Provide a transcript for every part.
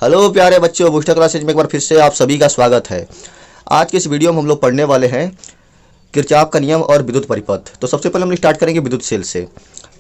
Hello प्यारे बच्चों, booster classes में एक बार फिर से आप सभी का स्वागत है। आज के इस वीडियो में हम लोग पढ़ने वाले हैं किरचॉफ का नियम और विद्युत परिपथ। तो सबसे पहले हम स्टार्ट करेंगे विद्युत सेल से।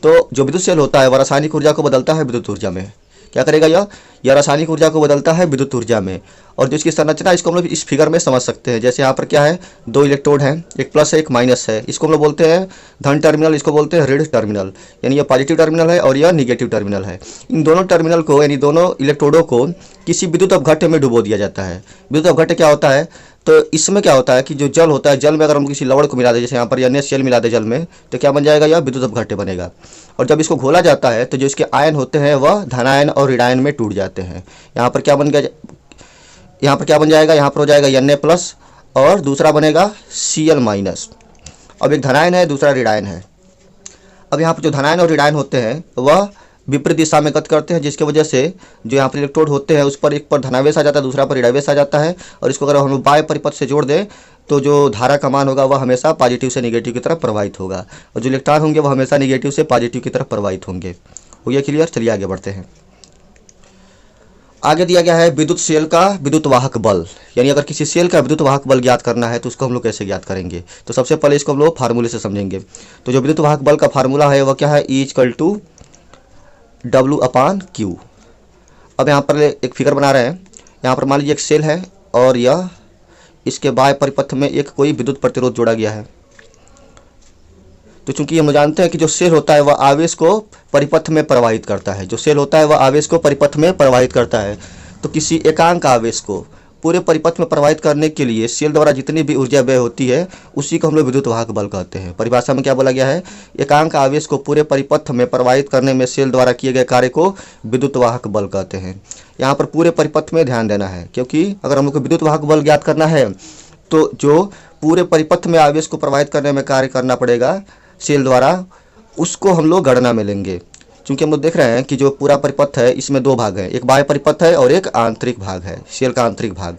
तो जो विद्युत सेल होता है वह रासायनिक ऊर्जा को बदलता है विद्युत ऊर्जा में। क्या करेगा यह रासायनिक ऊर्जा को बदलता है विद्युत ऊर्जा में। और जो इसकी संरचना इसको हम लोग इस फिगर में समझ सकते हैं। जैसे यहाँ पर क्या है, दो इलेक्ट्रोड हैं, एक प्लस है एक माइनस है। इसको हम लोग बोलते हैं धन टर्मिनल, इसको बोलते हैं ऋण टर्मिनल। यानी यह पॉजिटिव टर्मिनल है और यह निगेटिव टर्मिनल है। इन दोनों टर्मिनल को यानी दोनों इलेक्ट्रोडों को किसी विद्युत अपघट्य में डुबो दिया जाता है। विद्युत अपघट्य क्या होता है, तो इसमें क्या होता है कि जो जल होता है, जल में अगर हम किसी लवण को मिला दें, जैसे यहाँ पर NaCl मिला दे जल में, तो क्या बन जाएगा, यह विद्युत अपघट्य बनेगा। और जब इसको घोला जाता है तो जो इसके आयन होते हैं वह धनायन और ऋणायन में टूट जाते हैं। यहाँ पर क्या बन गया, यहाँ पर क्या बन जाएगा, यहाँ पर हो जाएगा Na+ और दूसरा बनेगा Cl-। अब एक धनायन है, दूसरा ऋणायन है। अब यहाँ पर जो धनायन और ऋणायन होते हैं वह विपरीत दिशा में गति करते हैं, जिसकी वजह से जो यहाँ पर इलेक्ट्रोड होते हैं उस पर एक पर धनावेश आ जाता है, दूसरा पर ऋणावेश आ जाता है। और इसको अगर हम बाह्य परिपथ से जोड़ दें तो जो धारा का मान होगा वह हमेशा पॉजिटिव से निगेटिव की तरफ प्रवाहित होगा, और जो इलेक्ट्रॉन होंगे वह हमेशा निगेटिव से पॉजिटिव की तरफ प्रवाहित होंगे। हो गया क्लियर? चलिए आगे बढ़ते हैं। आगे दिया गया है विद्युत सेल का विद्युत वाहक बल। यानी अगर किसी सेल का विद्युत वाहक बल ज्ञात करना है तो उसको हम लोग कैसे ज्ञात करेंगे। तो सबसे पहले इसको हम लोग फार्मूले से समझेंगे। तो जो विद्युत वाहक बल का फार्मूला है वह क्या है, E = W/Q। अब यहाँ पर एक फिगर बना रहे हैं। यहाँ पर मान लीजिए एक सेल है और यह इसके बाह्य परिपथ में एक कोई विद्युत प्रतिरोध जोड़ा गया है। तो चूंकि हम जानते हैं कि जो सेल होता है वह आवेश को परिपथ में प्रवाहित करता है, जो सेल होता है वह आवेश को परिपथ में प्रवाहित करता है। तो किसी एकांक आवेश को पूरे परिपथ में प्रवाहित करने के लिए सेल द्वारा जितनी भी ऊर्जा व्यय होती है उसी को हम लोग विद्युत वाहक बल कहते हैं। परिभाषा में क्या बोला गया है, एकांक आवेश को पूरे परिपथ में प्रवाहित करने में सेल द्वारा किए गए कार्य को विद्युत वाहक बल कहते हैं। यहाँ पर पूरे परिपथ में ध्यान देना है, क्योंकि अगर हम लोग को विद्युत वाहक बल ज्ञात करना है तो जो पूरे परिपथ में आवेश को प्रवाहित करने में कार्य करना पड़ेगा सेल द्वारा, उसको हम लोग गणना में लेंगे। क्योंकि हम लोग देख रहे हैं कि जो पूरा परिपथ है इसमें दो भाग हैं, एक बाह्य परिपथ है और एक आंतरिक भाग है, सेल का आंतरिक भाग।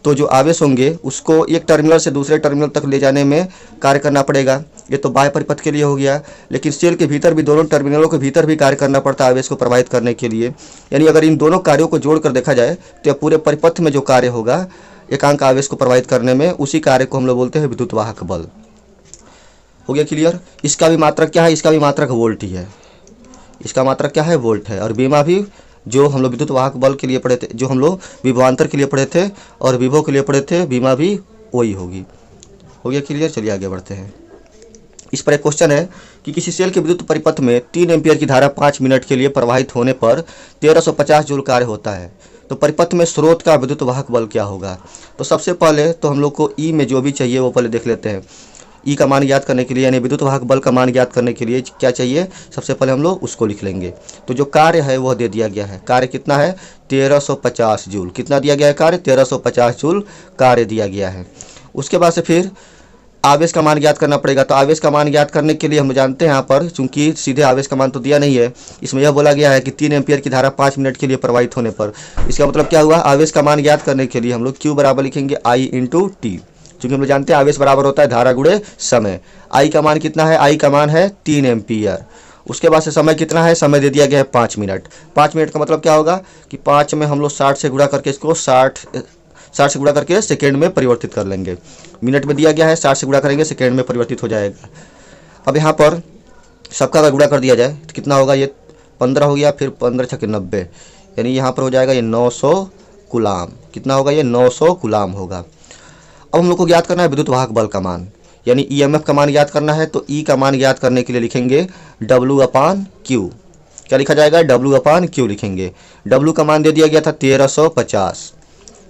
तो जो आवेश होंगे उसको एक टर्मिनल से दूसरे टर्मिनल तक ले जाने में कार्य करना पड़ेगा। ये तो बाह्य परिपथ के लिए हो गया, लेकिन सेल के भीतर भी दोनों टर्मिनलों के भीतर भी कार्य करना पड़ता है आवेश को प्रवाहित करने के लिए। यानी अगर इन दोनों कार्यों को जोड़कर देखा जाए तो पूरे परिपथ में जो कार्य होगा एकांक आवेश को प्रवाहित करने में, उसी कार्य को हम लोग बोलते हैं विद्युत वाहक बल। हो गया क्लियर? इसका भी मात्रक क्या है, इसका भी मात्रक वोल्ट ही है। इसका मात्रक क्या है, वोल्ट है। और बीमा भी जो हम लोग विद्युत वाहक बल के लिए पढ़े थे, जो हम लोग विभवांतर के लिए पढ़े थे और विभव के लिए पढ़े थे, बीमा भी वही होगी। हो गया क्लियर? चलिए आगे बढ़ते हैं। इस पर एक क्वेश्चन है कि किसी सेल के विद्युत परिपथ में 3 एम्पीयर की धारा 5 मिनट के लिए प्रवाहित होने पर 1350 जूल कार्य होता है। तो परिपथ में स्रोत का विद्युत वाहक बल क्या होगा। तो सबसे पहले तो हम लोग को ई में जो भी चाहिए वो पहले देख लेते हैं। ई का मान ज्ञात करने के लिए, यानी विद्युत वाहक बल का मान ज्ञात करने के लिए क्या चाहिए, सबसे पहले हम लोग उसको लिख लेंगे। तो जो कार्य है वह दे दिया गया है। कार्य कितना है, 1350 जूल। कितना दिया गया है कार्य, 1350 जूल कार्य दिया गया है। उसके बाद से फिर आवेश का मान ज्ञात करना पड़ेगा। तो आवेश का मान ज्ञात करने के लिए हम जानते हैं यहाँ पर, चूंकि सीधे आवेश का मान तो दिया नहीं है, इसमें यह बोला गया है कि 3 एम्पीयर की धारा 5 मिनट के लिए प्रवाहित होने पर। इसका मतलब क्या हुआ, आवेश का मान ज्ञात करने के लिए हम लोग Q बराबर लिखेंगे I × T। क्योंकि हम लोग जानते हैं आवेश बराबर होता है धारा गुणे समय। I का मान कितना है, I का मान है 3 एम्पीयर। उसके बाद से समय कितना है, समय दे दिया गया है 5 मिनट। 5 मिनट का मतलब क्या होगा कि 5 में हम लोग 60 से गुणा करके इसको 60 से गुणा करके सेकेंड में परिवर्तित कर लेंगे। मिनट में दिया गया है, 60 से गुणा करेंगे सेकेंड में परिवर्तित हो जाएगा। अब यहाँ पर सबका अगर गुणा कर दिया जाए तो कितना होगा, ये 15 हो गया, फिर 15 × 90, यानी यहाँ पर हो जाएगा ये 900 कूलाम। कितना होगा, ये 900 कूलाम होगा। अब हम लोग को ज्ञात करना है विद्युत वाहक बल का मान, यानी EMF का मान ज्ञात करना है। तो E का मान ज्ञात करने के लिए लिखेंगे W/Q। क्या लिखा जाएगा, W/Q लिखेंगे। W का मान दे दिया गया था 1350।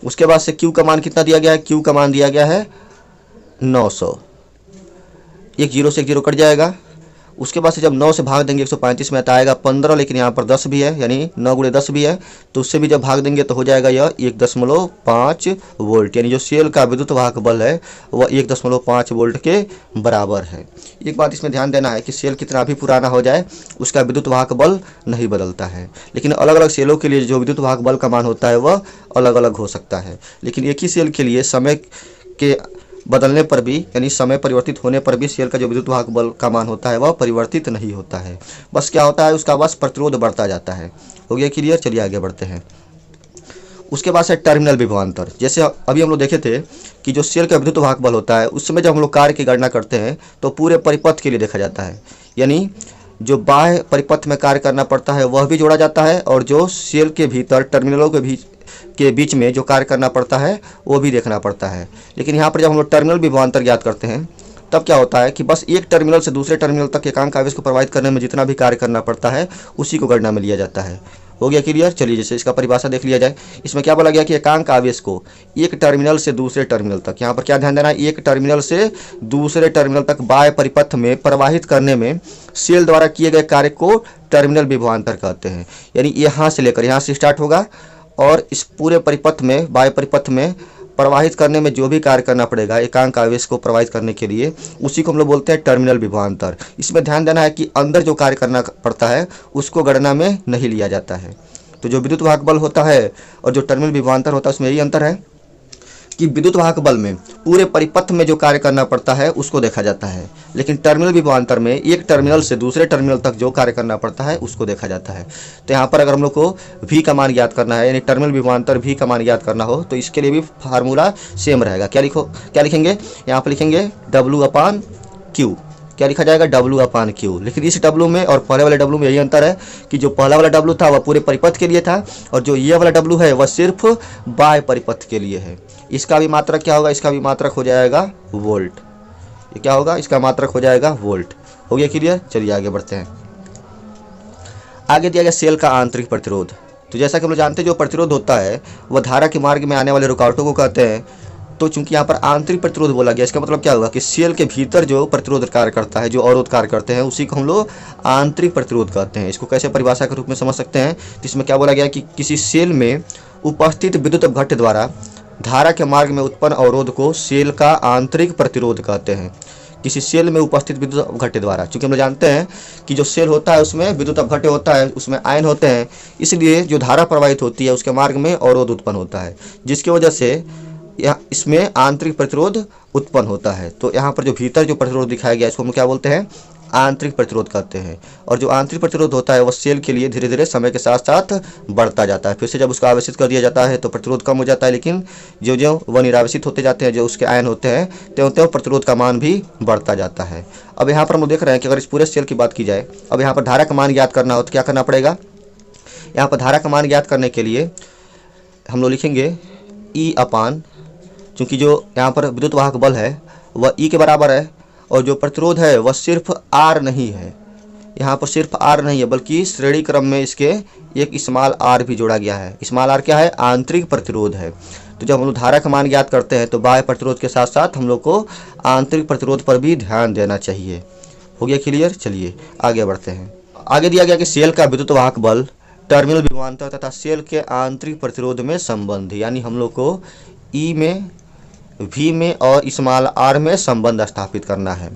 उसके बाद से Q का मान कितना दिया गया है, Q का मान दिया गया है 900। एक 0 से एक 0 कट जाएगा। उसके बाद से जब 9 से भाग देंगे 135 में आता आएगा 15, लेकिन यहाँ पर 10 भी है, यानी 9 × 10 भी है, तो उससे भी जब भाग देंगे तो हो जाएगा यह 1.5 वोल्ट। यानी जो सेल का विद्युत वाहक बल है वह 1.5 वोल्ट के बराबर है। एक बात इसमें ध्यान देना है कि सेल कितना भी पुराना हो जाए उसका विद्युत वाहक बल नहीं बदलता है, लेकिन अलग अलग सेलों के लिए जो विद्युत वाहक बल का मान होता है वह अलग अलग हो सकता है। लेकिन एक ही सेल के लिए समय के बदलने पर भी, यानी समय परिवर्तित होने पर भी सेल का जो विद्युत वाहक बल का मान होता है वह परिवर्तित नहीं होता है। बस क्या होता है, उसका बस प्रतिरोध बढ़ता जाता है। हो गया क्लियर? चलिए आगे बढ़ते हैं। उसके बाद है टर्मिनल विभवांतर। जैसे अभी हम लोग देखे थे कि जो सेल का विद्युत वाहक बल होता है उस समय जब हम लोग कार्य की गणना करते हैं तो पूरे परिपथ के लिए देखा जाता है, यानी जो बाह्य परिपथ में कार्य करना पड़ता है वह भी जोड़ा जाता है और जो सेल के भीतर टर्मिनलों के बीच में जो कार्य करना पड़ता है वो भी देखना पड़ता है। लेकिन यहाँ पर जब हम लोग टर्मिनल विभवांतर ज्ञात करते हैं तब क्या होता है कि बस एक टर्मिनल से दूसरे टर्मिनल तक एकांक आवेश को प्रवाहित करने में जितना भी कार्य करना पड़ता है उसी को गणना में लिया जाता है। हो गया क्लियर? चलिए जैसे इसका परिभाषा देख लिया जाए। इसमें क्या बोला गया कि एकांक आवेश को एक टर्मिनल से दूसरे टर्मिनल तक, यहाँ पर क्या ध्यान देना है, एक टर्मिनल से दूसरे टर्मिनल तक बाह्य परिपथ में प्रवाहित करने में सेल द्वारा किए गए कार्य को टर्मिनल विभवांतर कहते हैं। यानी यहाँ से लेकर यहाँ से स्टार्ट होगा और इस पूरे परिपथ में बाह्य परिपथ में प्रवाहित करने में जो भी कार्य करना पड़ेगा एकांक आवेश को प्रवाहित करने के लिए उसी को हम लोग बोलते हैं टर्मिनल विभवांतर। इसमें ध्यान देना है कि अंदर जो कार्य करना पड़ता है उसको गणना में नहीं लिया जाता है। तो जो विद्युत वाहक बल होता है और जो टर्मिनल विभवांतर होता है उसमें यही अंतर है कि विद्युत वाहक बल में पूरे परिपथ में जो कार्य करना पड़ता है उसको देखा जाता है, लेकिन टर्मिनल विभवांतर में एक टर्मिनल से दूसरे टर्मिनल तक जो कार्य करना पड़ता है उसको देखा जाता है। तो यहाँ पर अगर हम लोग को V का मान ज्ञात करना है, यानी टर्मिनल विभवांतर V का मान ज्ञात करना हो, तो इसके लिए भी फार्मूला सेम रहेगा। क्या लिखेंगे? यहाँ पर लिखेंगे W/Q। क्या लिखा जाएगा? W/Q। लेकिन इस W में और पहले वाले W में यही अंतर है कि जो पहला वाला W था वह पूरे परिपथ के लिए था और जो ये वाला W है वह सिर्फ बाह्य परिपथ के लिए है। इसका भी मात्रक क्या होगा? इसका भी मात्रक हो जाएगा वोल्ट। ये क्या होगा? इसका मात्रक हो जाएगा वोल्ट। हो गया क्लियर? चलिए आगे बढ़ते हैं। आगे दिया गया सेल का आंतरिक प्रतिरोध। तो जैसा कि हम लोग जानते हैं जो प्रतिरोध होता है वह धारा के मार्ग में आने वाले रुकावटों को कहते हैं। तो चूंकि यहाँ पर आंतरिक प्रतिरोध बोला गया, इसका मतलब क्या होगा कि सेल के भीतर जो प्रतिरोध कार्य करता है, जो अवरोध कार्य करते हैं, उसी को हम लोग आंतरिक प्रतिरोध कहते हैं। इसको कैसे परिभाषा के रूप में समझ सकते हैं? तो इसमें क्या बोला गया कि किसी सेल में उपस्थित विद्युत अपघट्य द्वारा धारा के मार्ग में उत्पन्न अवरोध को सेल का आंतरिक प्रतिरोध कहते हैं। किसी सेल में उपस्थित विद्युत अपघट्य द्वारा, चूंकि हम लोग जानते हैं कि जो सेल होता है उसमें विद्युत अपघट्य होता है, उसमें आयन होते हैं, इसलिए जो धारा प्रवाहित होती है उसके मार्ग में अवरोध उत्पन्न होता है, जिसकी वजह से इसमें आंतरिक प्रतिरोध उत्पन्न होता है। तो यहाँ पर जो भीतर जो प्रतिरोध दिखाया गया इसको हम क्या बोलते हैं? आंतरिक प्रतिरोध कहते हैं। और जो आंतरिक प्रतिरोध होता है वह सेल के लिए धीरे धीरे समय के साथ साथ बढ़ता जाता है। फिर से जब उसको आवेशित कर दिया जाता है तो प्रतिरोध कम हो जाता है, लेकिन जो जो वह निरावेशित होते जाते हैं, जो उसके आयन होते हैं, त्यों त्यों प्रतिरोध का मान भी बढ़ता जाता है। अब यहाँ पर हम देख रहे हैं कि अगर इस पूरे सेल की बात की जाए, अब यहाँ पर धारा का मान ज्ञात करना हो तो क्या करना पड़ेगा? यहाँ पर धारा का मान ज्ञात करने के लिए हम लोग लिखेंगे E/, चूँकि जो यहाँ पर विद्युत वाहक बल है वह E के बराबर है और जो प्रतिरोध है वह सिर्फ R नहीं है, यहाँ पर सिर्फ R नहीं है बल्कि श्रेणी क्रम में इसके एक स्मॉल r भी जोड़ा गया है। स्मॉल r क्या है? आंतरिक प्रतिरोध है। तो जब हम लोग धारा का मान ज्ञात करते हैं तो बाह्य प्रतिरोध के साथ साथ हम लोग को आंतरिक प्रतिरोध पर भी ध्यान देना चाहिए। हो गया क्लियर? चलिए आगे बढ़ते हैं। आगे दिया गया कि सेल का विद्युत वाहक बल टर्मिनल विभवांतर तथा सेल के आंतरिक प्रतिरोध में संबंध, यानी हम लोग को E में, V में और स्मॉल r में संबंध स्थापित करना है।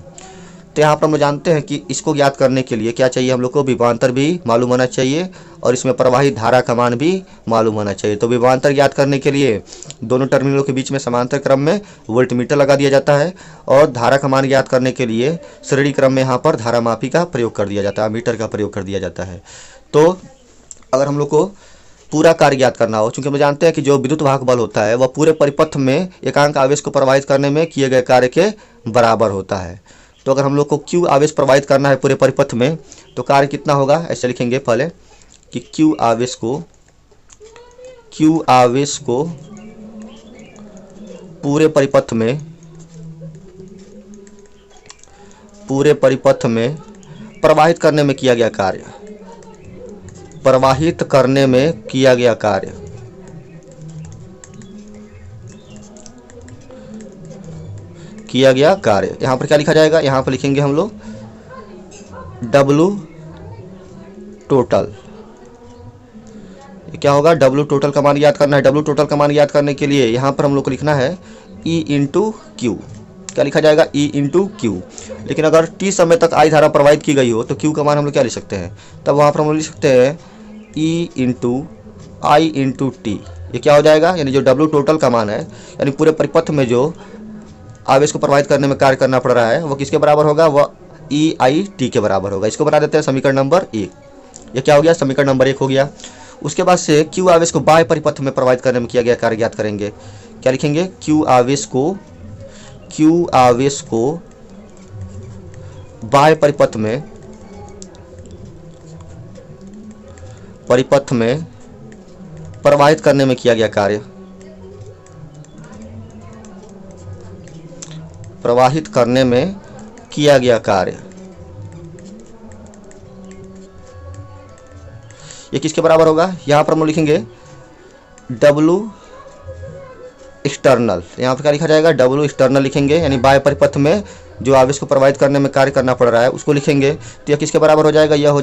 तो यहाँ पर हम जानते हैं कि इसको ज्ञात करने के लिए क्या चाहिए? हम लोग को विभवांतर भी मालूम होना चाहिए और इसमें प्रवाहित धारा का मान भी मालूम होना चाहिए। तो विभवांतर ज्ञात करने के लिए दोनों टर्मिनलों के बीच में समांतर क्रम में वोल्टमीटर लगा दिया जाता है और धारा का मान ज्ञात करने के लिए श्रेणी क्रम में यहाँ पर धारा मापी का प्रयोग कर दिया जाता है, मीटर का प्रयोग कर दिया जाता है। तो अगर हम लोग को पूरा कार्य ज्ञात करना हो, चूंकि हम जानते हैं कि जो विद्युत वाहक बल होता है वह पूरे परिपथ में एकांक आवेश को प्रवाहित करने में किए गए कार्य के बराबर होता है। तो अगर हम लोग को Q आवेश प्रवाहित करना है पूरे परिपथ में तो कार्य कितना होगा? ऐसे लिखेंगे पहले कि Q आवेश को पूरे परिपथ में प्रवाहित करने में किया गया कार्य, यहाँ पर क्या लिखा जाएगा? यहाँ पर लिखेंगे हम लोग W टोटल। क्या होगा? W टोटल का मान याद करना है। W टोटल का मान याद करने के लिए यहाँ पर हम लोग को लिखना है E/Q। क्या लिखा जाएगा? E/Q। लेकिन अगर T समय तक I धारा प्रवाहित की गई हो तो Q का मान हम लोग क्या लिख सकते हैं? तब वहाँ पर हम लोग लिख सकते हैं E/I/T। ये क्या हो जाएगा? यानी जो W टोटल का मान है, यानी पूरे परिपथ में जो आवेश को प्रवाहित करने में कार्य करना पड़ रहा है वो किसके बराबर होगा? वह E/I/T के बराबर होगा। इसको बना देते हैं समीकरण नंबर 1। ये क्या हो गया? समीकरण नंबर 1 हो गया। उसके बाद से क्यू आवेश को बाह्य परिपथ में प्रवाहित करने में किया गया कार्य ज्ञात करेंगे। क्या लिखेंगे? क्यू आवेश को बाह्य परिपथ में प्रवाहित करने में किया गया कार्य, ये किसके बराबर होगा? यहाँ पर हम लिखेंगे W एक्सटर्नल। यहाँ पर क्या लिखा जाएगा? W एक्सटर्नल लिखेंगे, यानी बाह्य परिपथ में जो आवेश को प्रवाहित करने में कार्य करना पड़ रहा है उसको लिखेंगे। तो यह किसके बराबर हो जाएगा? यह हो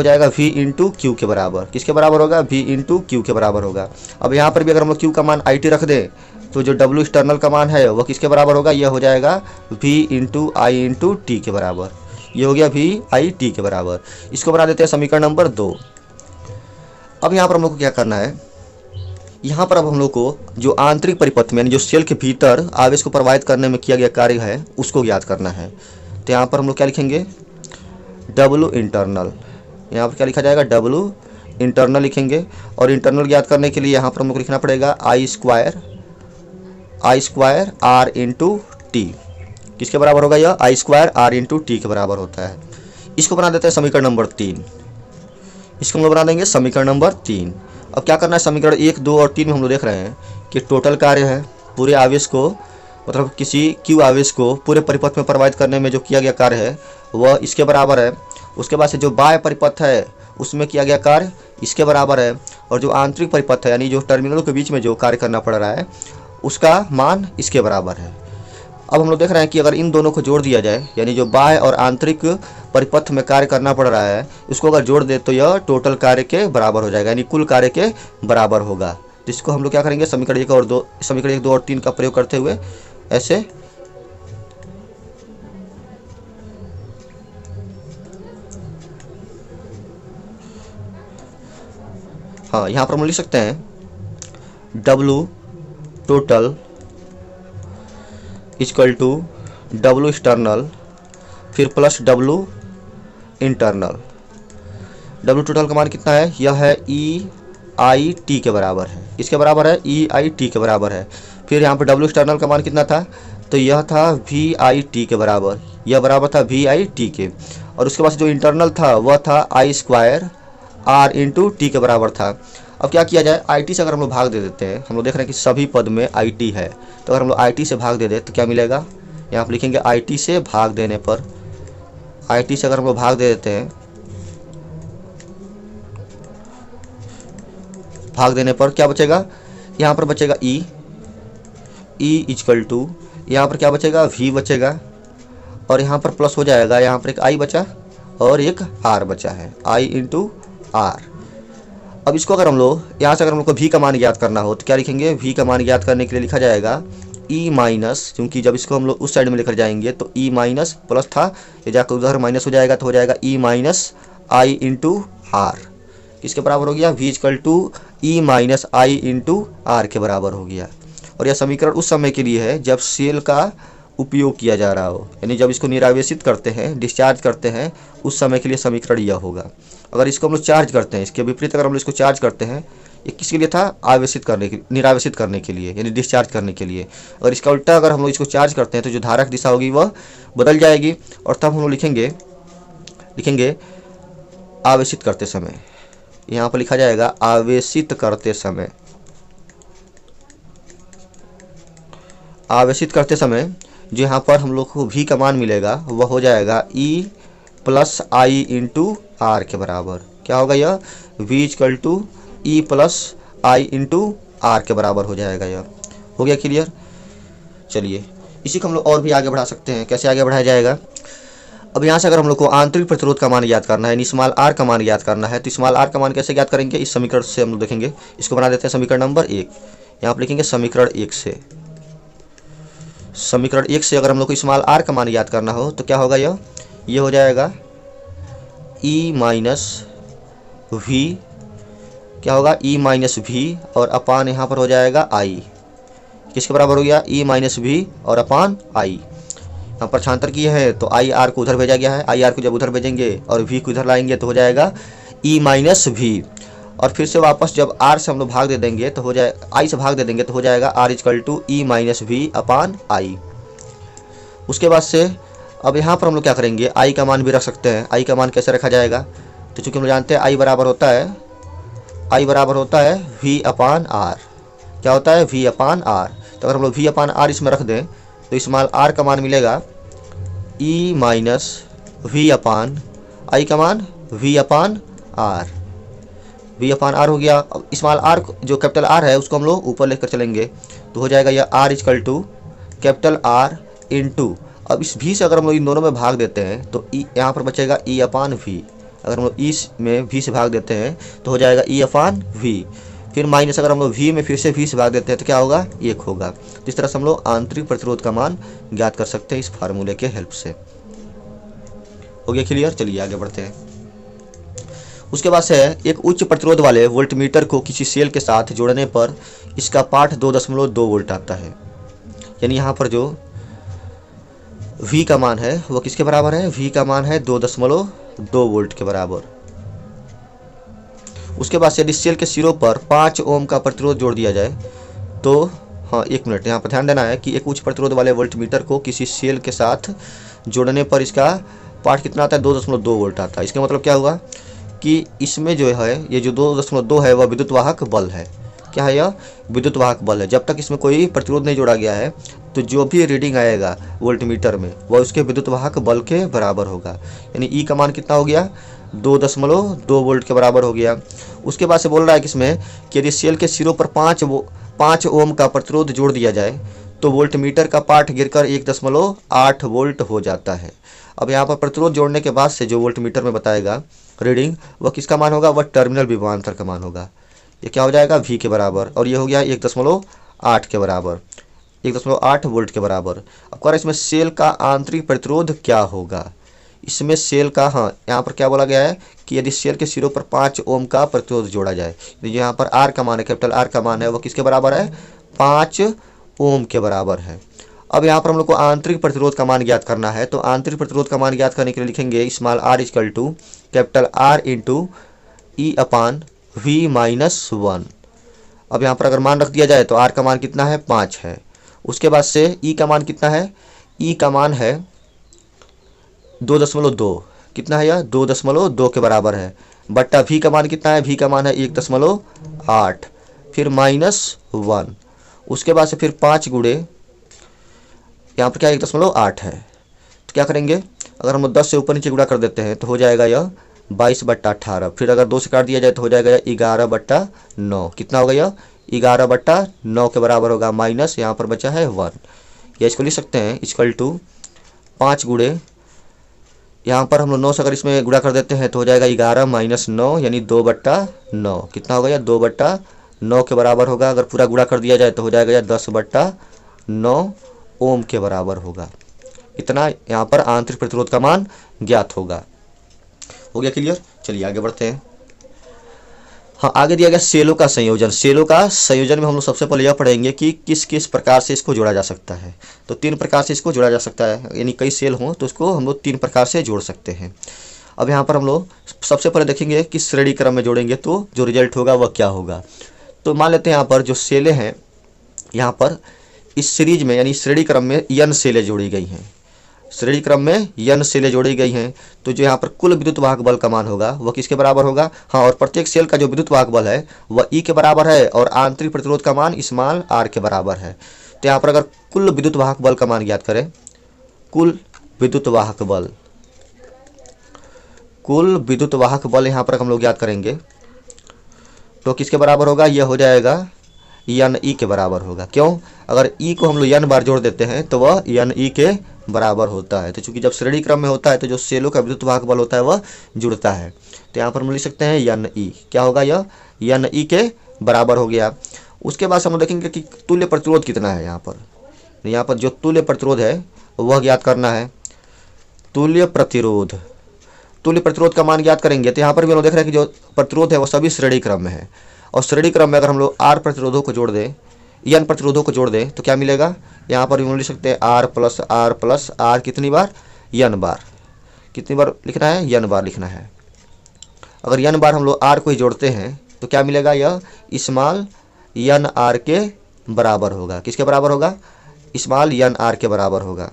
जाएगा V इंटू क्यू के बराबर। किसके बराबर होगा? V इंटू क्यू के बराबर होगा। अब यहाँ पर भी अगर हम लोग क्यू का मान IT रख दें तो जो W एक्सटर्नल का मान है वह किसके बराबर होगा? यह हो जाएगा V into I into T के बराबर। ये हो गया V I T के बराबर। इसको बना देते हैं समीकरण नंबर 2। अब यहाँ पर हम लोग को क्या करना है? यहाँ पर अब हम लोग को जो आंतरिक परिपथ में यानी जो सेल के भीतर आवेश को प्रवाहित करने में किया गया कार्य है उसको ज्ञात करना है। तो यहाँ पर हम लोग क्या लिखेंगे? W internal. यहाँ पर क्या लिखा जाएगा? W इंटरनल लिखेंगे। और इंटरनल ज्ञात करने के लिए यहाँ पर हम लोग को लिखना पड़ेगा I square R into T. किसके बराबर होगा? यह I square R into T के बराबर होता है। इसको बना देते हैं समीकरण नंबर 3। इसको हम लोग बना देंगे समीकरण नंबर 3। अब क्या करना है? समीकरण 1, 2 और 3 में हम लोग देख रहे हैं कि टोटल कार्य है पूरे आवेश को, मतलब किसी क्यू आवेश को पूरे परिपथ में प्रवाहित करने में जो किया गया कार्य है वह इसके बराबर है। उसके बाद से जो बाह्य परिपथ है उसमें किया गया कार्य इसके बराबर है। और जो आंतरिक परिपथ है यानी जो टर्मिनलों के बीच में जो कार्य करना पड़ रहा है उसका मान इसके बराबर है। अब हम लोग देख रहे हैं कि अगर इन दोनों को जोड़ दिया जाए, यानी जो बाह्य और आंतरिक परिपथ में कार्य करना पड़ रहा है उसको अगर जोड़ दे तो यह टोटल कार्य के बराबर हो जाएगा, यानी कुल कार्य के बराबर होगा। तो इसको हम लोग क्या करेंगे? समीकरण 1, 2 और 3 का प्रयोग करते हुए ऐसे हाँ, यहाँ पर हम लिख सकते हैं W total equal to W external फिर plus W internal. W total का मान कितना है? यह है EIT के बराबर है। किसके बराबर है? EIT के बराबर है। फिर यहाँ पर W एक्सटर्नल का मान कितना था? तो यह था VIT के बराबर, यह बराबर था VIT के। और उसके बाद जो इंटरनल था वह था I square R into T के बराबर था। अब क्या किया जाए? IT से अगर हम लोग भाग दे देते हैं, हम लोग देख रहे हैं कि सभी पद में IT है, तो अगर हम लोग IT से भाग दे दें तो क्या मिलेगा? यहाँ पर लिखेंगे IT से भाग देने पर, IT से अगर हम लोग भाग दे देते हैं, भाग देने पर क्या बचेगा? यहाँ पर बचेगा E इक्वल टू, यहाँ पर क्या बचेगा? V बचेगा। और यहाँ पर प्लस हो जाएगा, यहाँ पर एक I बचा और एक R बचा है, I इंटू R। अब इसको अगर हम लोग यहाँ से अगर हम लोग को V का मान ज्ञात करना हो तो क्या लिखेंगे? V का मान ज्ञात करने के लिए लिखा जाएगा E माइनस, क्योंकि जब इसको हम लोग उस साइड में लेकर जाएंगे तो E माइनस प्लस था, ये जाकर उधर माइनस हो जाएगा तो हो जाएगा E minus I into R। किसके बराबर हो गया? V equal to E minus I into R के बराबर हो गया। और यह समीकरण उस समय के लिए है जब सेल का उपयोग किया जा रहा हो, यानी जब इसको निरावेशित करते हैं, डिस्चार्ज करते हैं, उस समय के लिए समीकरण यह होगा। अगर इसको हम लोग चार्ज करते हैं, इसके विपरीत अगर हम लोग इसको चार्ज करते हैं, ये किसके लिए था? आवेशित करने के, निरावेशित करने के लिए, यानी डिस्चार्ज करने के लिए। अगर इसका उल्टा अगर हम लोग इसको चार्ज करते हैं तो जो धारा की दिशा होगी वह बदल जाएगी। और तब हम लोग लिखेंगे आवेशित करते समय। यहाँ पर लिखा जाएगा आवेशित करते समय। आवेशित करते समय जो यहाँ पर हम लोग को V का मान मिलेगा वह हो जाएगा E plus I into R के बराबर। क्या होगा? यह V equal to E plus I into R के बराबर हो जाएगा। यह हो गया क्लियर। चलिए इसी को हम लोग और भी आगे बढ़ा सकते हैं। कैसे आगे बढ़ाया जाएगा? अब यहाँ से अगर हम लोग को आंतरिक प्रतिरोध का मान ज्ञात करना है, स्मॉल r का मान ज्ञात करना है, तो स्मॉल r का मान कैसे ज्ञात करेंगे? इस समीकरण से हम लोग देखेंगे। इसको बना देते हैं समीकरण नंबर 1। यहाँ पर लिखेंगे समीकरण 1 से, समीकरण 1 से अगर हम लोग को स्मॉल r का मान ज्ञात करना हो तो क्या होगा? ये हो जाएगा E माइनस V, क्या होगा? E माइनस V और अपान यहाँ पर हो जाएगा I। किसके बराबर हो गया? E माइनस V और अपान I। यहाँ पर छांतर किए हैं तो I R को उधर भेजा गया है, I R को जब उधर भेजेंगे और V को इधर लाएंगे तो हो जाएगा ई माइनस वी, और फिर से वापस जब आर से हम लोग भाग दे देंगे तो हो जाए, आई से भाग दे देंगे तो हो जाएगा R is equal to E minus V upon I. उसके बाद से अब यहाँ पर हम लोग क्या करेंगे, आई का मान भी रख सकते हैं। आई का मान कैसे रखा जाएगा, तो चूँकि हम लोग जानते हैं आई बराबर होता है वी अपान आर। क्या होता है, वी अपान आर। तो अगर हम लोग वी अपान आर इसमें रख दें तो स्मॉल आर का मान मिलेगा ई माइनस वी अपान आई का मान V upon R. V upon R हो गया। अब स्मॉल आर जो कैपिटल आर है उसको हम लोग ऊपर लेकर चलेंगे तो हो जाएगा यह r is equal to capital R into, अब इस भी से अगर हम लोग इन दोनों में भाग देते हैं तो ई यहाँ पर बचेगा ई अपान वी। अगर हम लोग ई में वी से भाग देते हैं तो हो जाएगा ई अपान वी। फिर माइनस अगर हम लोग वी में फिर से वी से भाग देते हैं तो क्या होगा, 1 होगा। तो इस तरह से हम लोग आंतरिक प्रतिरोध का मान ज्ञात कर सकते हैं इस फार्मूले के हेल्प से। हो गया क्लियर, चलिए आगे बढ़ते हैं। उसके बाद से एक उच्च प्रतिरोध वाले वोल्टमीटर को किसी सेल के साथ जोड़ने पर इसका पाठ 2.2 वोल्ट आता है। यानी यहाँ पर जो V का मान है वो किसके बराबर है, V का मान है 2.2 वोल्ट के बराबर। उसके बाद से यदि सेल के सिरों पर 5 ओम का प्रतिरोध जोड़ दिया जाए तो, हाँ 1 मिनट, यहाँ पर ध्यान देना है कि एक उच्च प्रतिरोध वाले वोल्टमीटर को किसी सेल के साथ जोड़ने पर इसका पाठ कितना आता है, 2.2 वोल्ट आता है। इसका मतलब क्या हुआ कि इसमें जो है ये जो 2.2 है वह विद्युत वाहक बल है। क्या है, यह विद्युत वाहक बल है। जब तक इसमें कोई प्रतिरोध नहीं जोड़ा गया है तो जो भी रीडिंग आएगा वोल्टमीटर में वह उसके विद्युत वाहक बल के बराबर होगा। यानी ई का मान कितना हो गया, 2.2 वोल्ट के बराबर हो गया। उसके बाद से बोल रहा है कि इसमें कि यदि सेल के सिरों पर 5 ओम का प्रतिरोध जोड़ दिया जाए तो वोल्टमीटर का पाठ गिरकर 1.8 वोल्ट हो जाता है। अब यहाँ पर प्रतिरोध जोड़ने के बाद से जो वोल्टमीटर में बताएगा रीडिंग वह किसका मान होगा, वह टर्मिनल विभवांतर का मान होगा। ये क्या हो जाएगा, V के बराबर, और ये हो गया 1.8 के बराबर, 1.8 वोल्ट के बराबर। अब कह रहा है इसमें सेल का आंतरिक प्रतिरोध क्या होगा। इसमें सेल का, हाँ यहाँ पर क्या बोला गया है कि यदि सेल के सिरों पर 5 ओम का प्रतिरोध जोड़ा जाए तो यहाँ पर R का मान है, कैपिटल R का मान है वो किसके बराबर है, 5 ओम के बराबर है। अब यहाँ पर हम लोग को आंतरिक प्रतिरोध का मान ज्ञात करना है। तो आंतरिक प्रतिरोध का मान ज्ञात करने के लिए लिखेंगे small r is equal to capital R into e upon V minus 1। अब यहाँ पर अगर मान रख दिया जाए तो R का मान कितना है, 5 है। उसके बाद से E का मान कितना है, E का मान है 2.2, कितना है यह, 2.2 के बराबर है, बट्टा V का मान कितना है, V का मान है 1.8, फिर माइनस 1। उसके बाद से फिर 5 गुणे यहाँ पर क्या 1.8 है। तो क्या करेंगे, अगर हम 10 से ऊपर नीचे गुणा कर देते हैं तो हो जाएगा यह 22/18। फिर अगर 2 से काट दिया जाए तो हो जाएगा यह 11/9। कितना होगा, यह 11/9 के बराबर होगा, माइनस यहाँ पर बचा है 1। या इसको लिख सकते हैं इक्वल टू 5 गुणे, यहाँ पर हम लोग 9 से अगर इसमें गुणा कर देते हैं तो हो जाएगा 11 माइनस 9 यानी 2/9। कितना होगा, यह 2/9 के बराबर होगा। अगर पूरा गुणा कर दिया जाए तो हो जाएगा यह 10/9 ओम के बराबर होगा। इतना यहाँ पर आंतरिक प्रतिरोध का मान ज्ञात होगा। हो गया क्लियर, चलिए आगे बढ़ते हैं। हाँ, आगे दिया गया सेलों का संयोजन। सेलों का संयोजन में हम लोग सबसे पहले यह पढ़ेंगे कि किस किस प्रकार से इसको जोड़ा जा सकता है। तो 3 प्रकार से इसको जोड़ा जा सकता है, यानी कई सेल हों तो इसको हम लोग 3 प्रकार से जोड़ सकते हैं। अब यहाँ पर हम लोग सबसे पहले देखेंगे कि श्रेणी क्रम में जोड़ेंगे तो जो रिजल्ट होगा वह क्या होगा। तो मान लेते हैं यहाँ पर जो सेलें हैं, यहाँ पर इस सीरीज में यानी श्रेणी क्रम में n सेलें जोड़ी गई हैं। श्रेणी क्रम में n सेलें जोड़ी गई हैं तो जो यहाँ पर कुल विद्युत वाहक बल का मान होगा वह किसके बराबर होगा, हाँ, और प्रत्येक सेल का जो विद्युत वाहक बल है वह E के बराबर है और आंतरिक प्रतिरोध का मान स्मॉल r के बराबर है। तो यहाँ पर अगर कुल विद्युत वाहक बल का मान ज्ञात करें, कुल विद्युत वाहक बल, कुल विद्युत वाहक बल यहाँ पर हम लोग ज्ञात करेंगे तो किसके बराबर होगा, यह हो जाएगा NE के बराबर होगा। क्यों, अगर E को हम लोग n बार जोड़ देते हैं तो वह NE के बराबर होता है। तो चूंकि जब श्रेणी क्रम में होता है तो जो सेलों का विद्युत वाहक बल होता है वह जुड़ता है। तो यहाँ पर हम लिख सकते हैं NE, क्या होगा, यह NE के बराबर हो गया। उसके बाद हम देखेंगे कि तुल्य प्रतिरोध कितना है। यहाँ पर जो तुल्य प्रतिरोध है वह ज्ञात करना है। तुल्य प्रतिरोध, तुल्य प्रतिरोध का मान ज्ञात करेंगे तो यहाँ पर भी हम लोग देख रहे हैं कि जो प्रतिरोध है वह सभी श्रेणी क्रम में है। और श्रेणी क्रम में अगर हम लोग R प्रतिरोधों को जोड़ दें, n प्रतिरोधों को जोड़ दें तो क्या मिलेगा, यहाँ पर भी हम लिख सकते हैं R प्लस R कितनी बार, n बार। कितनी बार लिखना है, n बार लिखना है। अगर n बार हम लोग r को ही जोड़ते हैं तो क्या मिलेगा, यह स्मॉल n r के बराबर होगा। किसके बराबर होगा, स्मॉल n r के बराबर होगा।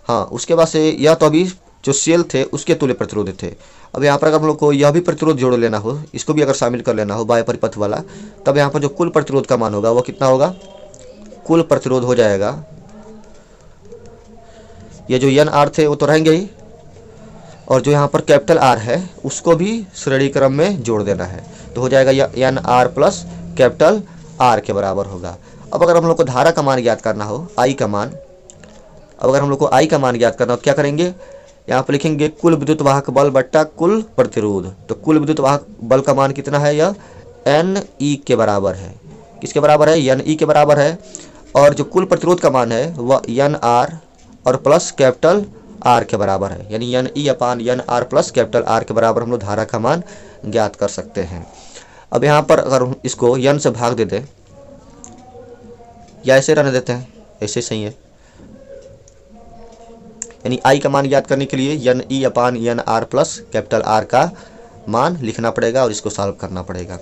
हाँ, उसके बाद से यह तो अभी जो सेल थे उसके तुल्य प्रतिरोध थे। अब यहाँ पर अगर हम लोग को यह भी प्रतिरोध जोड़ लेना हो, इसको भी अगर शामिल कर लेना हो बाह्य परिपथ वाला, तब यहाँ पर जो कुल प्रतिरोध का मान होगा वो कितना होगा, कुल प्रतिरोध हो जाएगा, ये जो एन आर थे वो तो रहेंगे ही, और जो यहाँ पर कैपिटल आर है उसको भी श्रेणी क्रम में जोड़ देना है, तो हो जाएगा यह n R plus capital R के बराबर होगा। अब अगर हम लोग को धारा का मान ज्ञात करना हो, आई का मान, अब अगर हम लोग को आई का मान ज्ञात करना हो क्या करेंगे, यहाँ पर लिखेंगे कुल विद्युत वाहक बल बट्टा कुल प्रतिरोध। तो कुल विद्युत वाहक बल का मान कितना है, यह एन ई के बराबर है। किसके बराबर है, एन ई के बराबर है। और जो कुल प्रतिरोध का मान है वह एन आर और प्लस कैपिटल आर के बराबर है, यानी N E upon N R plus capital R के बराबर हम लोग धारा का मान ज्ञात कर सकते हैं। अब यहाँ पर अगर हम इसको एन से भाग दे दें या ऐसे रहने देते हैं, ऐसे सही है, यानी आई का मान ज्ञात करने के लिए N E upon N R plus capital R का मान लिखना पड़ेगा और इसको सॉल्व करना पड़ेगा।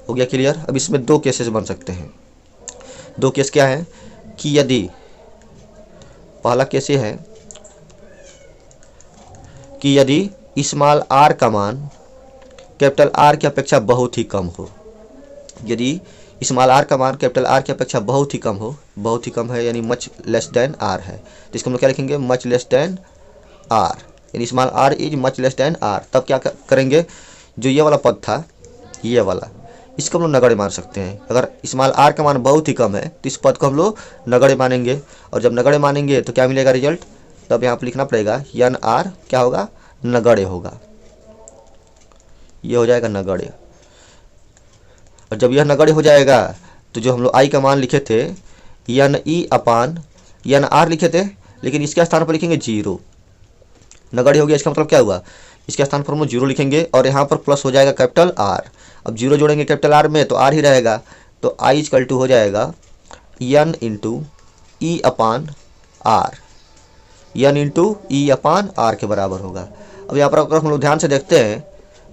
हो गया क्लियर। अब इसमें दो केसेस बन सकते हैं। दो केस क्या है कि यदि पहला केस ये है कि यदि स्मॉल आर का मान कैपिटल आर की अपेक्षा बहुत ही कम हो, यदि स्मॉल आर का मान कैपिटल आर की अपेक्षा बहुत ही कम हो, बहुत ही कम है यानी मच लेस देन आर है, तो इसको हम लोग क्या लिखेंगे, मच लेस देन आर, यानी small r is much less than R. तब क्या करेंगे, जो ये वाला पद था ये वाला, इसको हम लोग नगण्य मान सकते हैं। अगर स्मॉल आर का मान बहुत ही कम है तो इस पद को हम लोग नगण्य मानेंगे, और जब नगण्य मानेंगे तो क्या मिलेगा रिजल्ट, तब यहाँ पर लिखना पड़ेगा एन आर क्या होगा, नगण्य होगा, ये हो जाएगा नगण्य। और जब यह नगण्य हो जाएगा तो जो हम लोग आई का मान लिखे थे N E upon N R लिखे थे, लेकिन इसके स्थान पर लिखेंगे जीरो, नगण्य हो गया। इसका मतलब क्या हुआ, इसके स्थान पर हम लोग जीरो लिखेंगे और यहाँ पर प्लस हो जाएगा कैपिटल आर। अब जीरो जोड़ेंगे कैपिटल आर में तो आर ही रहेगा, तो आई इक्वल टू हो जाएगा n into e upon R, n into e upon R के बराबर होगा। अब यहाँ पर अगर हम लोग ध्यान से देखते हैं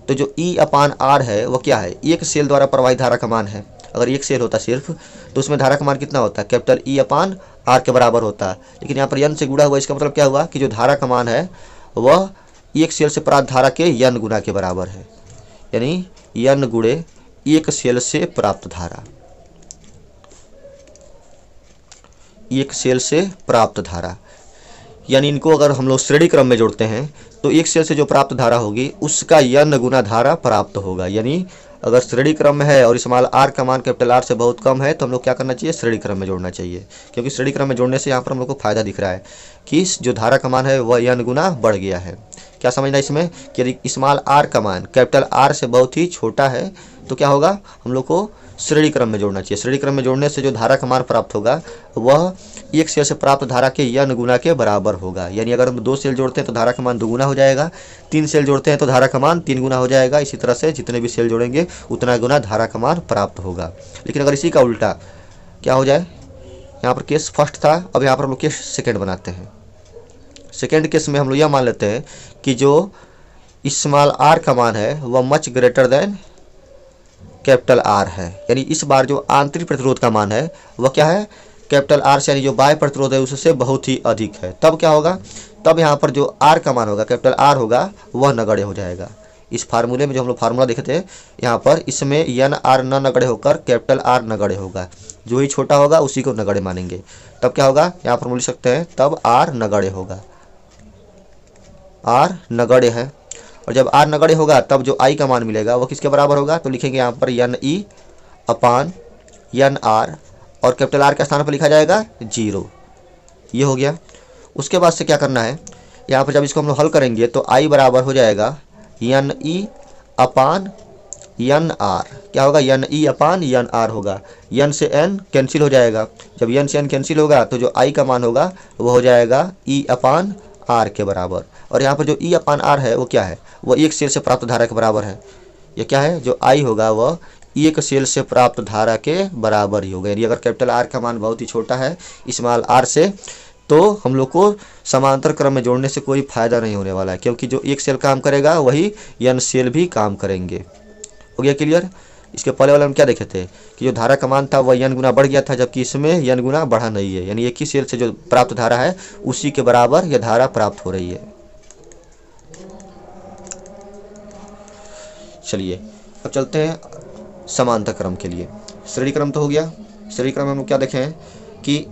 तो जो ई अपान आर है वो क्या है, एक सेल द्वारा प्रवाहित धारा का मान है। अगर एक सेल होता सिर्फ तो उसमें धारा का मान कितना होता है, कैपिटल ई अपान आर के बराबर होता है, लेकिन यहाँ पर एन से गुणा हुआ, इसका मतलब क्या हुआ कि जो धारा का मान है वह एक सेल से प्राप्त धारा के एन गुना के बराबर है, यानी एन गुणे एक सेल से प्राप्त धारा, एक सेल से प्राप्त धारा, यानी इनको अगर हम लोग श्रेणी क्रम में जोड़ते हैं तो एक सेल से जो प्राप्त धारा होगी उसका एन गुना धारा प्राप्त होगा। यानी अगर श्रेणी क्रम में है और स्मॉल आर का मान कैपिटल आर से बहुत कम है तो हम लोग क्या करना चाहिए, श्रेणी क्रम में जोड़ना चाहिए, क्योंकि श्रेणी क्रम में जोड़ने से यहाँ पर हम लोग को फायदा दिख रहा है कि जो धारा का मान है वह एन गुना बढ़ गया है। क्या समझना इसमें कि यदि स्मॉल आर का मान कैपिटल आर से बहुत ही छोटा है तो क्या होगा, हम लोग को श्रेणी क्रम में जोड़ना चाहिए। श्रेणी क्रम में जोड़ने से जो धारा का मान प्राप्त होगा वह एक सेल से प्राप्त धारा के एन गुना के बराबर होगा। यानी अगर हम दो सेल जोड़ते हैं तो धारा का मान दुगुना हो जाएगा, तीन सेल जोड़ते हैं तो धारा का मान तीन गुना हो जाएगा। इसी तरह से जितने भी सेल जोड़ेंगे उतना गुना धारा का मान प्राप्त होगा। लेकिन अगर इसी का उल्टा क्या हो जाए, यहाँ पर केस फर्स्ट था, अब यहाँ पर हम लोग केस सेकेंड बनाते हैं। सेकेंड केस में हम लोग यह मान लेते हैं कि जो स्मॉल आर का मान है वह much greater than capital R है, यानी इस बार जो आंतरिक प्रतिरोध का मान है वह क्या है, कैपिटल आर से, यानी जो बाह्य प्रतिरोध है उससे बहुत ही अधिक है। तब क्या होगा, तब यहाँ पर जो आर का मान होगा कैपिटल आर होगा वह नगण्य हो जाएगा। इस फार्मूले में जो हम लोग फार्मूला देखे थे यहाँ पर, इसमें एन आर न नगण्य होकर कैपिटल आर नगण्य होगा, जो ही छोटा होगा उसी को नगण्य मानेंगे। तब क्या होगा, यहाँ पर हम लिख सकते हैं तब आर नगण्य होगा, आर नगण्य है। और जब आर नगण्य होगा तब जो आई का मान मिलेगा वो किसके बराबर होगा, तो लिखेंगे यहाँ पर N E upon N R और कैपिटल आर के स्थान पर लिखा जाएगा जीरो, ये हो गया। उसके बाद से क्या करना है, यहाँ पर जब इसको हम लोग हल करेंगे तो आई बराबर हो जाएगा N E upon N R, क्या होगा, N E upon N R होगा, एन से एन कैंसिल हो जाएगा। जब एन से एन कैंसिल होगा तो जो आई का मान होगा वो हो जाएगा ई अपान आर के बराबर। और यहाँ पर जो ई अपान आर है वो क्या है, वो एक सेल से प्राप्त धारा के बराबर है। ये क्या है, जो आई होगा वह एक सेल से प्राप्त धारा के बराबर ही होगा। यानी अगर कैपिटल आर का मान बहुत ही छोटा है स्मॉल आर से, तो हम लोग को समांतर क्रम में जोड़ने से कोई फायदा नहीं होने वाला है, क्योंकि जो एक सेल काम करेगा वही n सेल भी काम करेंगे। हो गया क्लियर। इसके पहले वाले हम क्या देखे थे कि जो धारा का मान था वह n गुना बढ़ गया था, जबकि इसमें n गुना बढ़ा नहीं है, यानी एक ही सेल से जो प्राप्त धारा है उसी के बराबर यह धारा प्राप्त हो रही है। चलिए अब चलते हैं समांतर क्रम के लिए। श्रेणी क्रम तो हो गया। श्रेणी क्रम में हम लोग क्या देखे हैं कि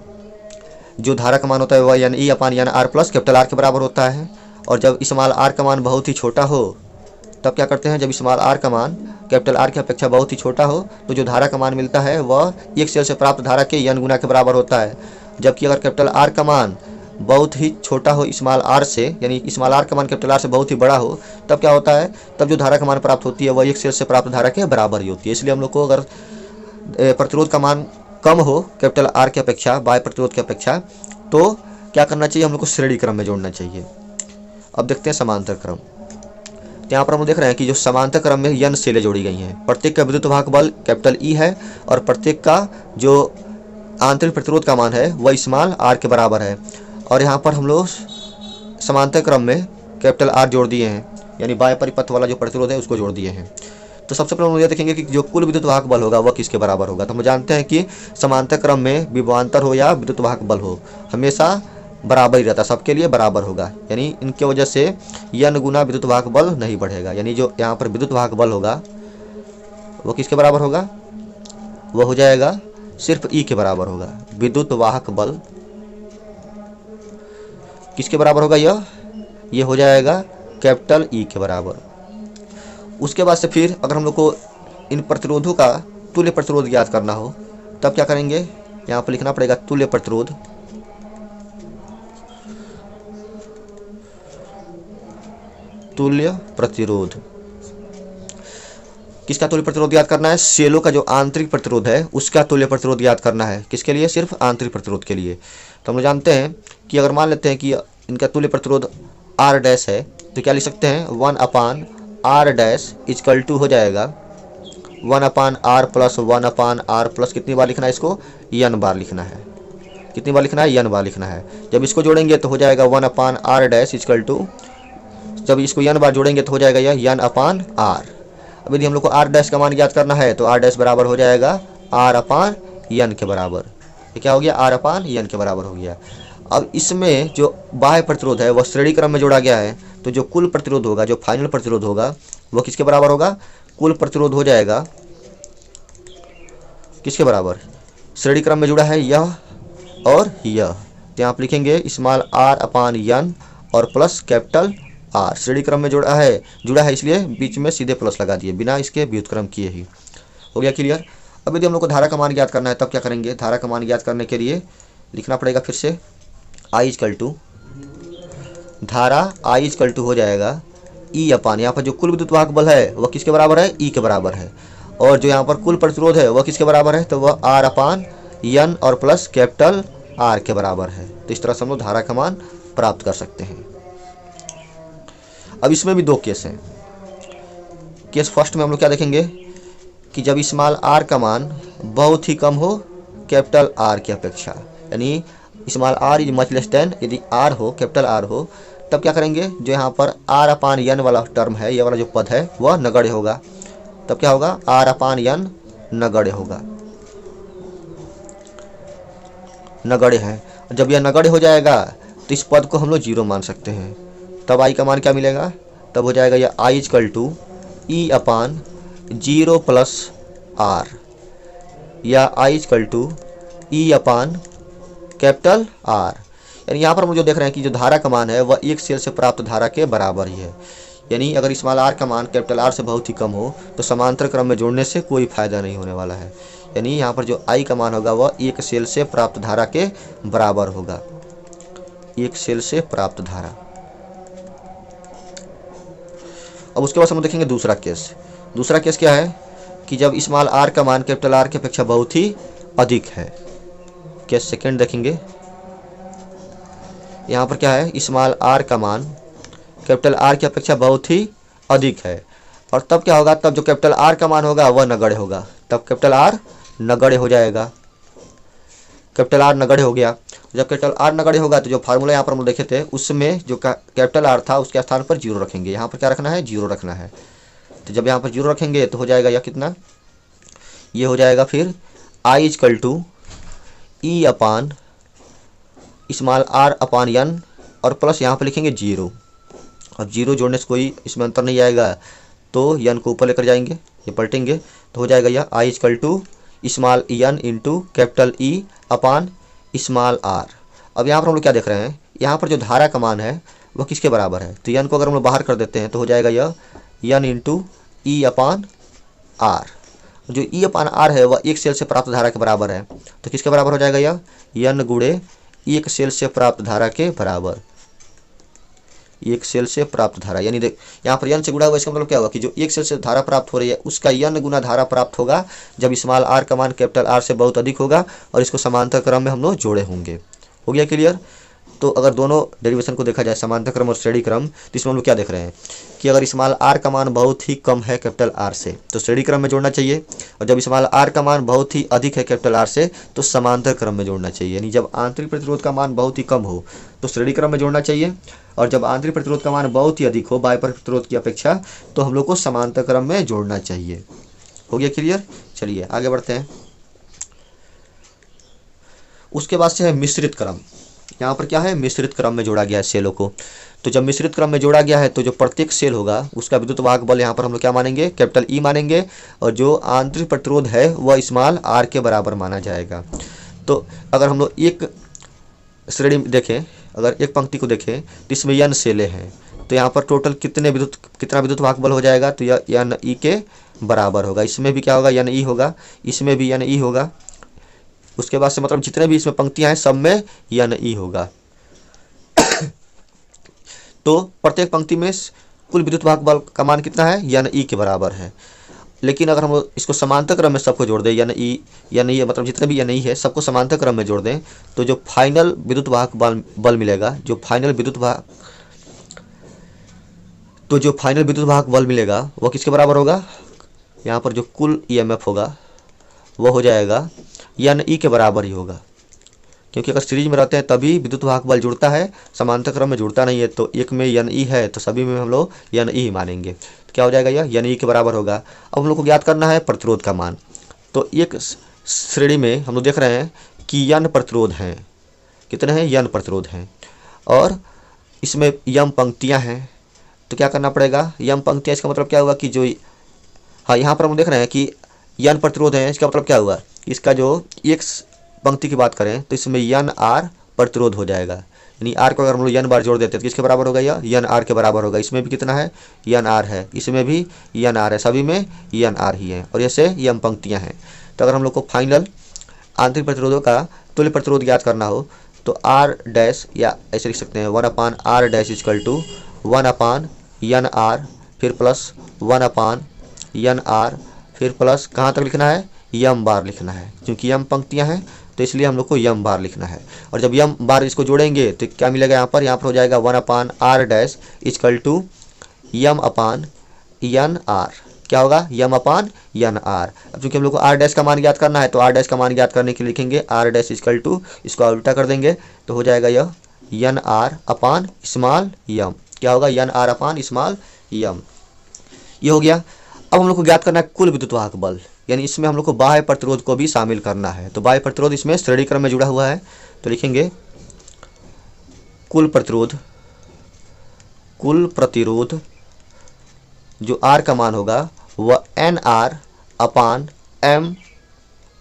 जो धारा का मान होता है वह यानी ई अपान यानी आर प्लस कैपिटल आर के बराबर होता है। और जब स्मॉल आर का मान बहुत ही छोटा हो तब क्या करते हैं, जब स्मॉल आर का मान कैपिटल आर की अपेक्षा बहुत ही छोटा हो तो जो धारा का मान मिलता है वह एक सेल से प्राप्त धारा के n गुना के बराबर होता है। जबकि अगर कैपिटल आर का मान बहुत ही छोटा हो स्मॉल आर से, यानी स्मॉल आर का मान कैपिटल आर से बहुत ही बड़ा हो, तब क्या होता है, तब जो धारा का मान प्राप्त होती है वह एक सेल से प्राप्त धारा के बराबर ही होती है। इसलिए हम लोग को अगर प्रतिरोध का मान कम हो कैपिटल आर की अपेक्षा, बाह्य प्रतिरोध की अपेक्षा, तो क्या करना चाहिए, हम लोग को श्रेणी क्रम में जोड़ना चाहिए। अब देखते हैं समांतर क्रम। तो यहाँ पर हम देख रहे हैं कि जो समांतर क्रम में n सेलें जोड़ी गई हैं, प्रत्येक का विद्युत वाहक बल कैपिटल E है और प्रत्येक का जो आंतरिक प्रतिरोध का मान है वह स्मॉल r के बराबर है। और यहाँ पर हम लोग समांतर क्रम में कैपिटल R जोड़ दिए हैं, यानी बाह्य परिपथ वाला जो प्रतिरोध है उसको जोड़ दिए हैं। तो सबसे पहले हम ये देखेंगे कि जो कुल विद्युत वाहक बल होगा वह किसके बराबर होगा। तो हम जानते हैं कि समांतर क्रम में विभवांतर हो या विद्युत वाहक बल हो हमेशा बराबर ही रहता, सबके लिए बराबर होगा, यानी इनके वजह से n गुना विद्युत वाहक बल नहीं बढ़ेगा। यानी जो यहाँ पर विद्युत वाहक बल होगा वो किसके बराबर होगा, वह हो जाएगा सिर्फ E के बराबर होगा। विद्युत वाहक बल किसके बराबर होगा, ये हो जाएगा कैपिटल E के बराबर। उसके बाद से फिर अगर हम लोग को इन प्रतिरोधों का तुल्य प्रतिरोध ज्ञात करना हो तब क्या करेंगे, यहाँ पर लिखना पड़ेगा तुल्य प्रतिरोध। तुल्य प्रतिरोध किसका तुल्य प्रतिरोध ज्ञात करना है, सेलों का जो आंतरिक प्रतिरोध है उसका तुल्य प्रतिरोध ज्ञात करना है। किसके लिए, सिर्फ आंतरिक प्रतिरोध के लिए। तो हम लोग जानते हैं कि अगर मान लेते हैं कि इनका तुल्य प्रतिरोध R डैश है तो क्या लिख सकते हैं, 1 अपान R डैश इक्वल टू हो जाएगा 1 अपान R प्लस 1 अपान R प्लस कितनी बार लिखना है, इसको n बार लिखना है। कितनी बार लिखना है, n बार लिखना है। जब इसको जोड़ेंगे तो हो जाएगा 1 अपान R डैश इक्वल टू, जब इसको n बार जोड़ेंगे तो हो जाएगा यह n अपान R। अब यदि हम लोग को R डैश का मान ज्ञात करना है तो R डैश बराबर हो जाएगा R अपान n के बराबर। ये क्या हो गया, R अपान n के बराबर हो गया। अब इसमें जो बाह्य प्रतिरोध है वह श्रेणी क्रम में जोड़ा गया है, तो जो कुल प्रतिरोध होगा, जो फाइनल प्रतिरोध होगा वह किसके बराबर होगा, कुल प्रतिरोध हो जाएगा किसके बराबर, श्रेणी क्रम में जुड़ा है यह और यह, तो यहाँ आप लिखेंगे स्मॉल r अपान n और प्लस कैपिटल R। श्रेणी क्रम में जुड़ा है इसलिए बीच में सीधे प्लस लगा दिए बिना इसके व्युत्क्रम किए ही। हो गया क्लियर। अब यदि हम लोग को धारा का मान ज्ञात करना है तब क्या करेंगे, धारा का मान ज्ञात करने के लिए लिखना पड़ेगा फिर से I इक्वल टू, धारा I इक्वल टू हो जाएगा E अपान, यहाँ पर जो कुल विद्युत वाहक बल है वह किसके बराबर है, E के बराबर है। और जो यहाँ पर कुल प्रतिरोध है वह किसके बराबर है, तो वह R अपान n और प्लस कैपिटल R के बराबर है। तो इस तरह से हम लोग धारा का मान प्राप्त कर सकते हैं। अब इसमें भी दो केस हैं। केस फर्स्ट में हम लोग क्या देखेंगे कि जब स्मॉल r का मान बहुत ही कम हो कैपिटल R की अपेक्षा, यानी small r is much less then, यदि r हो कैपिटल R हो तब क्या करेंगे, जो यहाँ पर R अपान n वाला टर्म है, ये वाला जो पद है वह नगण्य होगा। तब क्या होगा, R अपान n नगण्य होगा, नगण्य है। जब यह नगण्य हो जाएगा तो इस पद को हम लोग 0 मान सकते हैं। तब I का मान क्या मिलेगा, तब हो जाएगा यह I equal to E upon 0 plus R, या I equal to E upon capital R। यानी यहाँ पर हम जो देख रहे हैं कि जो धारा का मान है वह एक सेल से प्राप्त धारा के बराबर ही है। यानी अगर स्मॉल r का मान कैपिटल R से बहुत ही कम हो तो समांतर क्रम में जोड़ने से कोई फायदा नहीं होने वाला है। यानी यहाँ पर जो I का मान होगा वह एक सेल से प्राप्त धारा के बराबर होगा, एक सेल से प्राप्त धारा। अब उसके बाद हम देखेंगे दूसरा केस। दूसरा केस क्या है कि जब स्मॉल r का मान कैपिटल R की अपेक्षा बहुत ही अधिक है। केस सेकेंड देखेंगे, यहाँ पर क्या है, स्मॉल r का मान कैपिटल R की अपेक्षा बहुत ही अधिक है। और तब क्या होगा, तब जो कैपिटल R का मान होगा वह नगण्य होगा, तब कैपिटल R नगण्य हो जाएगा। कैपिटल आर नगण्य हो गया। जब कैपिटल आर नगण्य होगा तो जो फार्मूला यहाँ पर हम देखे थे उसमें जो कैपिटल आर था उसके स्थान पर जीरो रखेंगे। यहाँ पर क्या रखना है, जीरो रखना है। तो जब यहाँ पर जीरो रखेंगे तो हो जाएगा यह कितना, ये हो जाएगा फिर I equal to E upon small R upon N और प्लस यहाँ पर लिखेंगे जीरो। अब जीरो जोड़ने से कोई इसमें अंतर नहीं आएगा तो एन को ऊपर लेकर जाएंगे, ये पलटेंगे तो हो जाएगा यह I equal to small N into capital E upon small R. अब यहाँ पर हम लोग क्या देख रहे हैं, यहाँ पर जो धारा का मान है वह किसके बराबर है, तो एन को अगर हम लोग बाहर कर देते हैं तो हो जाएगा यह n into e upon R. जो ई अपान आर है वह एक सेल से प्राप्त धारा के बराबर है, तो किसके बराबर हो जाएगा यह, एन गुणे एक सेल से प्राप्त धारा के बराबर। एक सेल से प्राप्त धारा यानी देख यहाँ पर एन से गुणा हुआ, इसका मतलब क्या होगा कि जो एक सेल से धारा प्राप्त हो रही है उसका एन गुना धारा प्राप्त होगा जब स्मॉल आर का मान कैपिटल आर से बहुत अधिक होगा और इसको समांतर क्रम में हम लोग जोड़े होंगे। हो गया क्लियर। तो अगर दोनों डेरिवेशन को देखा जाए समांतर क्रम और श्रेणी क्रम, तो इसमें हम लोग क्या देख रहे हैं कि अगर स्मॉल आर का मान बहुत ही कम है कैपिटल आर से तो श्रेणी क्रम में जोड़ना चाहिए, और जब स्मॉल आर का मान बहुत ही अधिक है कैपिटल आर से तो समांतर क्रम में जोड़ना चाहिए। यानी जब आंतरिक प्रतिरोध का मान बहुत ही कम हो तो श्रेणी क्रम में जोड़ना चाहिए, और जब आंतरिक प्रतिरोध का मान बहुत ही अधिक हो बाह्य प्रतिरोध की अपेक्षा तो हम लोग को समांतर क्रम में जोड़ना चाहिए। हो गया क्लियर। चलिए आगे बढ़ते हैं। उसके बाद से है मिश्रित क्रम। यहाँ पर क्या है, मिश्रित क्रम में जोड़ा गया है सेलों को। तो जब मिश्रित क्रम में जोड़ा गया है तो जो प्रत्येक सेल होगा उसका विद्युत वाहक बल यहाँ पर हम लोग क्या मानेंगे, कैपिटल ई मानेंगे, और जो आंतरिक प्रतिरोध है वह स्मॉल आर के बराबर माना जाएगा। तो अगर हम लोग एक श्रेणी देखें, अगर एक पंक्ति को देखें तो इसमें एन सेलें हैं, तो यहाँ पर टोटल कितना विद्युत वाहक बल हो जाएगा, तो यह एन ई के बराबर होगा। इसमें भी क्या होगा, एन ई होगा, इसमें भी एन ई होगा। उसके बाद से मतलब जितने भी इसमें पंक्तियां हैं सब में एन ई होगा। तो प्रत्येक पंक्ति में कुल विद्युत वाहक बल का मान कितना है, एन ई के बराबर है। लेकिन अगर हम इसको समांतर क्रम में सबको जोड़ दें, एन ई मतलब जितने भी एन ई है सबको समांतर क्रम में जोड़ दें, तो जो फाइनल विद्युत वाहक बल मिलेगा, जो फाइनल विद्युत वाहक बल मिलेगा वह किसके बराबर होगा, यहाँ पर जो कुल ईएमएफ होगा वह हो जाएगा एन ई के बराबर ही होगा। क्योंकि अगर सीरीज में रहते हैं तभी विद्युत वाहक बल जुड़ता है, समांतर क्रम में जुड़ता नहीं है। तो एक में एन ई है तो सभी में हम लोग एन ई मानेंगे। तो क्या हो जाएगा, यह एन ई के बराबर होगा। अब हम लोग को ज्ञात करना है प्रतिरोध का मान। तो एक श्रेणी में हम लोग देख रहे हैं कि एन प्रतिरोध हैं, कितने हैं, एन प्रतिरोध हैं, और इसमें यम पंक्तियाँ हैं। तो क्या करना पड़ेगा, यम पंक्तियाँ, इसका मतलब क्या होगा कि जो यहाँ पर हम देख रहे हैं कि एन प्रतिरोध है, इसका मतलब क्या हुआ, इसका जो एक पंक्ति की बात करें तो इसमें एन आर प्रतिरोध हो जाएगा। यानी आर को अगर हम लोग एन बार जोड़ देते हैं तो किसके बराबर होगा, यह एन आर के बराबर होगा। इसमें भी कितना है, एन आर है, इसमें भी एन आर है, सभी में एन आर ही है, और ऐसे एम पंक्तियां हैं। तो अगर हम लोग को फाइनल आंतरिक प्रतिरोधों का तुल्य प्रतिरोध ज्ञात करना हो तो आर डैश, या ऐसे लिख सकते हैं 1/r dash is equal to 1/n/r फिर प्लस 1/n/r फिर प्लस कहाँ तक लिखना है, यम बार लिखना है। क्योंकि यम पंक्तियां हैं तो इसलिए हम लोग को यम बार लिखना है। और जब यम बार इसको जोड़ेंगे तो क्या मिलेगा, यहाँ पर हो जाएगा 1/r dash is equal to m upon N R. क्या होगा, यम अपान एन आर। अब चूंकि हम लोग को आर डैश का मान ज्ञात करना है तो आर डैश का मान ज्ञात करने के लिए लिखेंगे आर डैश इजकल टू, इसको उल्टा कर देंगे तो हो जाएगा यह एन आर अपान स्मॉल यम। क्या होगा, एन आर अपान स्मॉल यम। ये हो गया। अब हम लोग को ज्ञात करना है कुल विद्युत वाहक बल, यानी इसमें हम लोग को बाह्य प्रतिरोध को भी शामिल करना है। तो बाह्य प्रतिरोध इसमें श्रेणी क्रम में जुड़ा हुआ है, तो लिखेंगे कुल प्रतिरोध जो आर का मान होगा वह एन आर अपान एम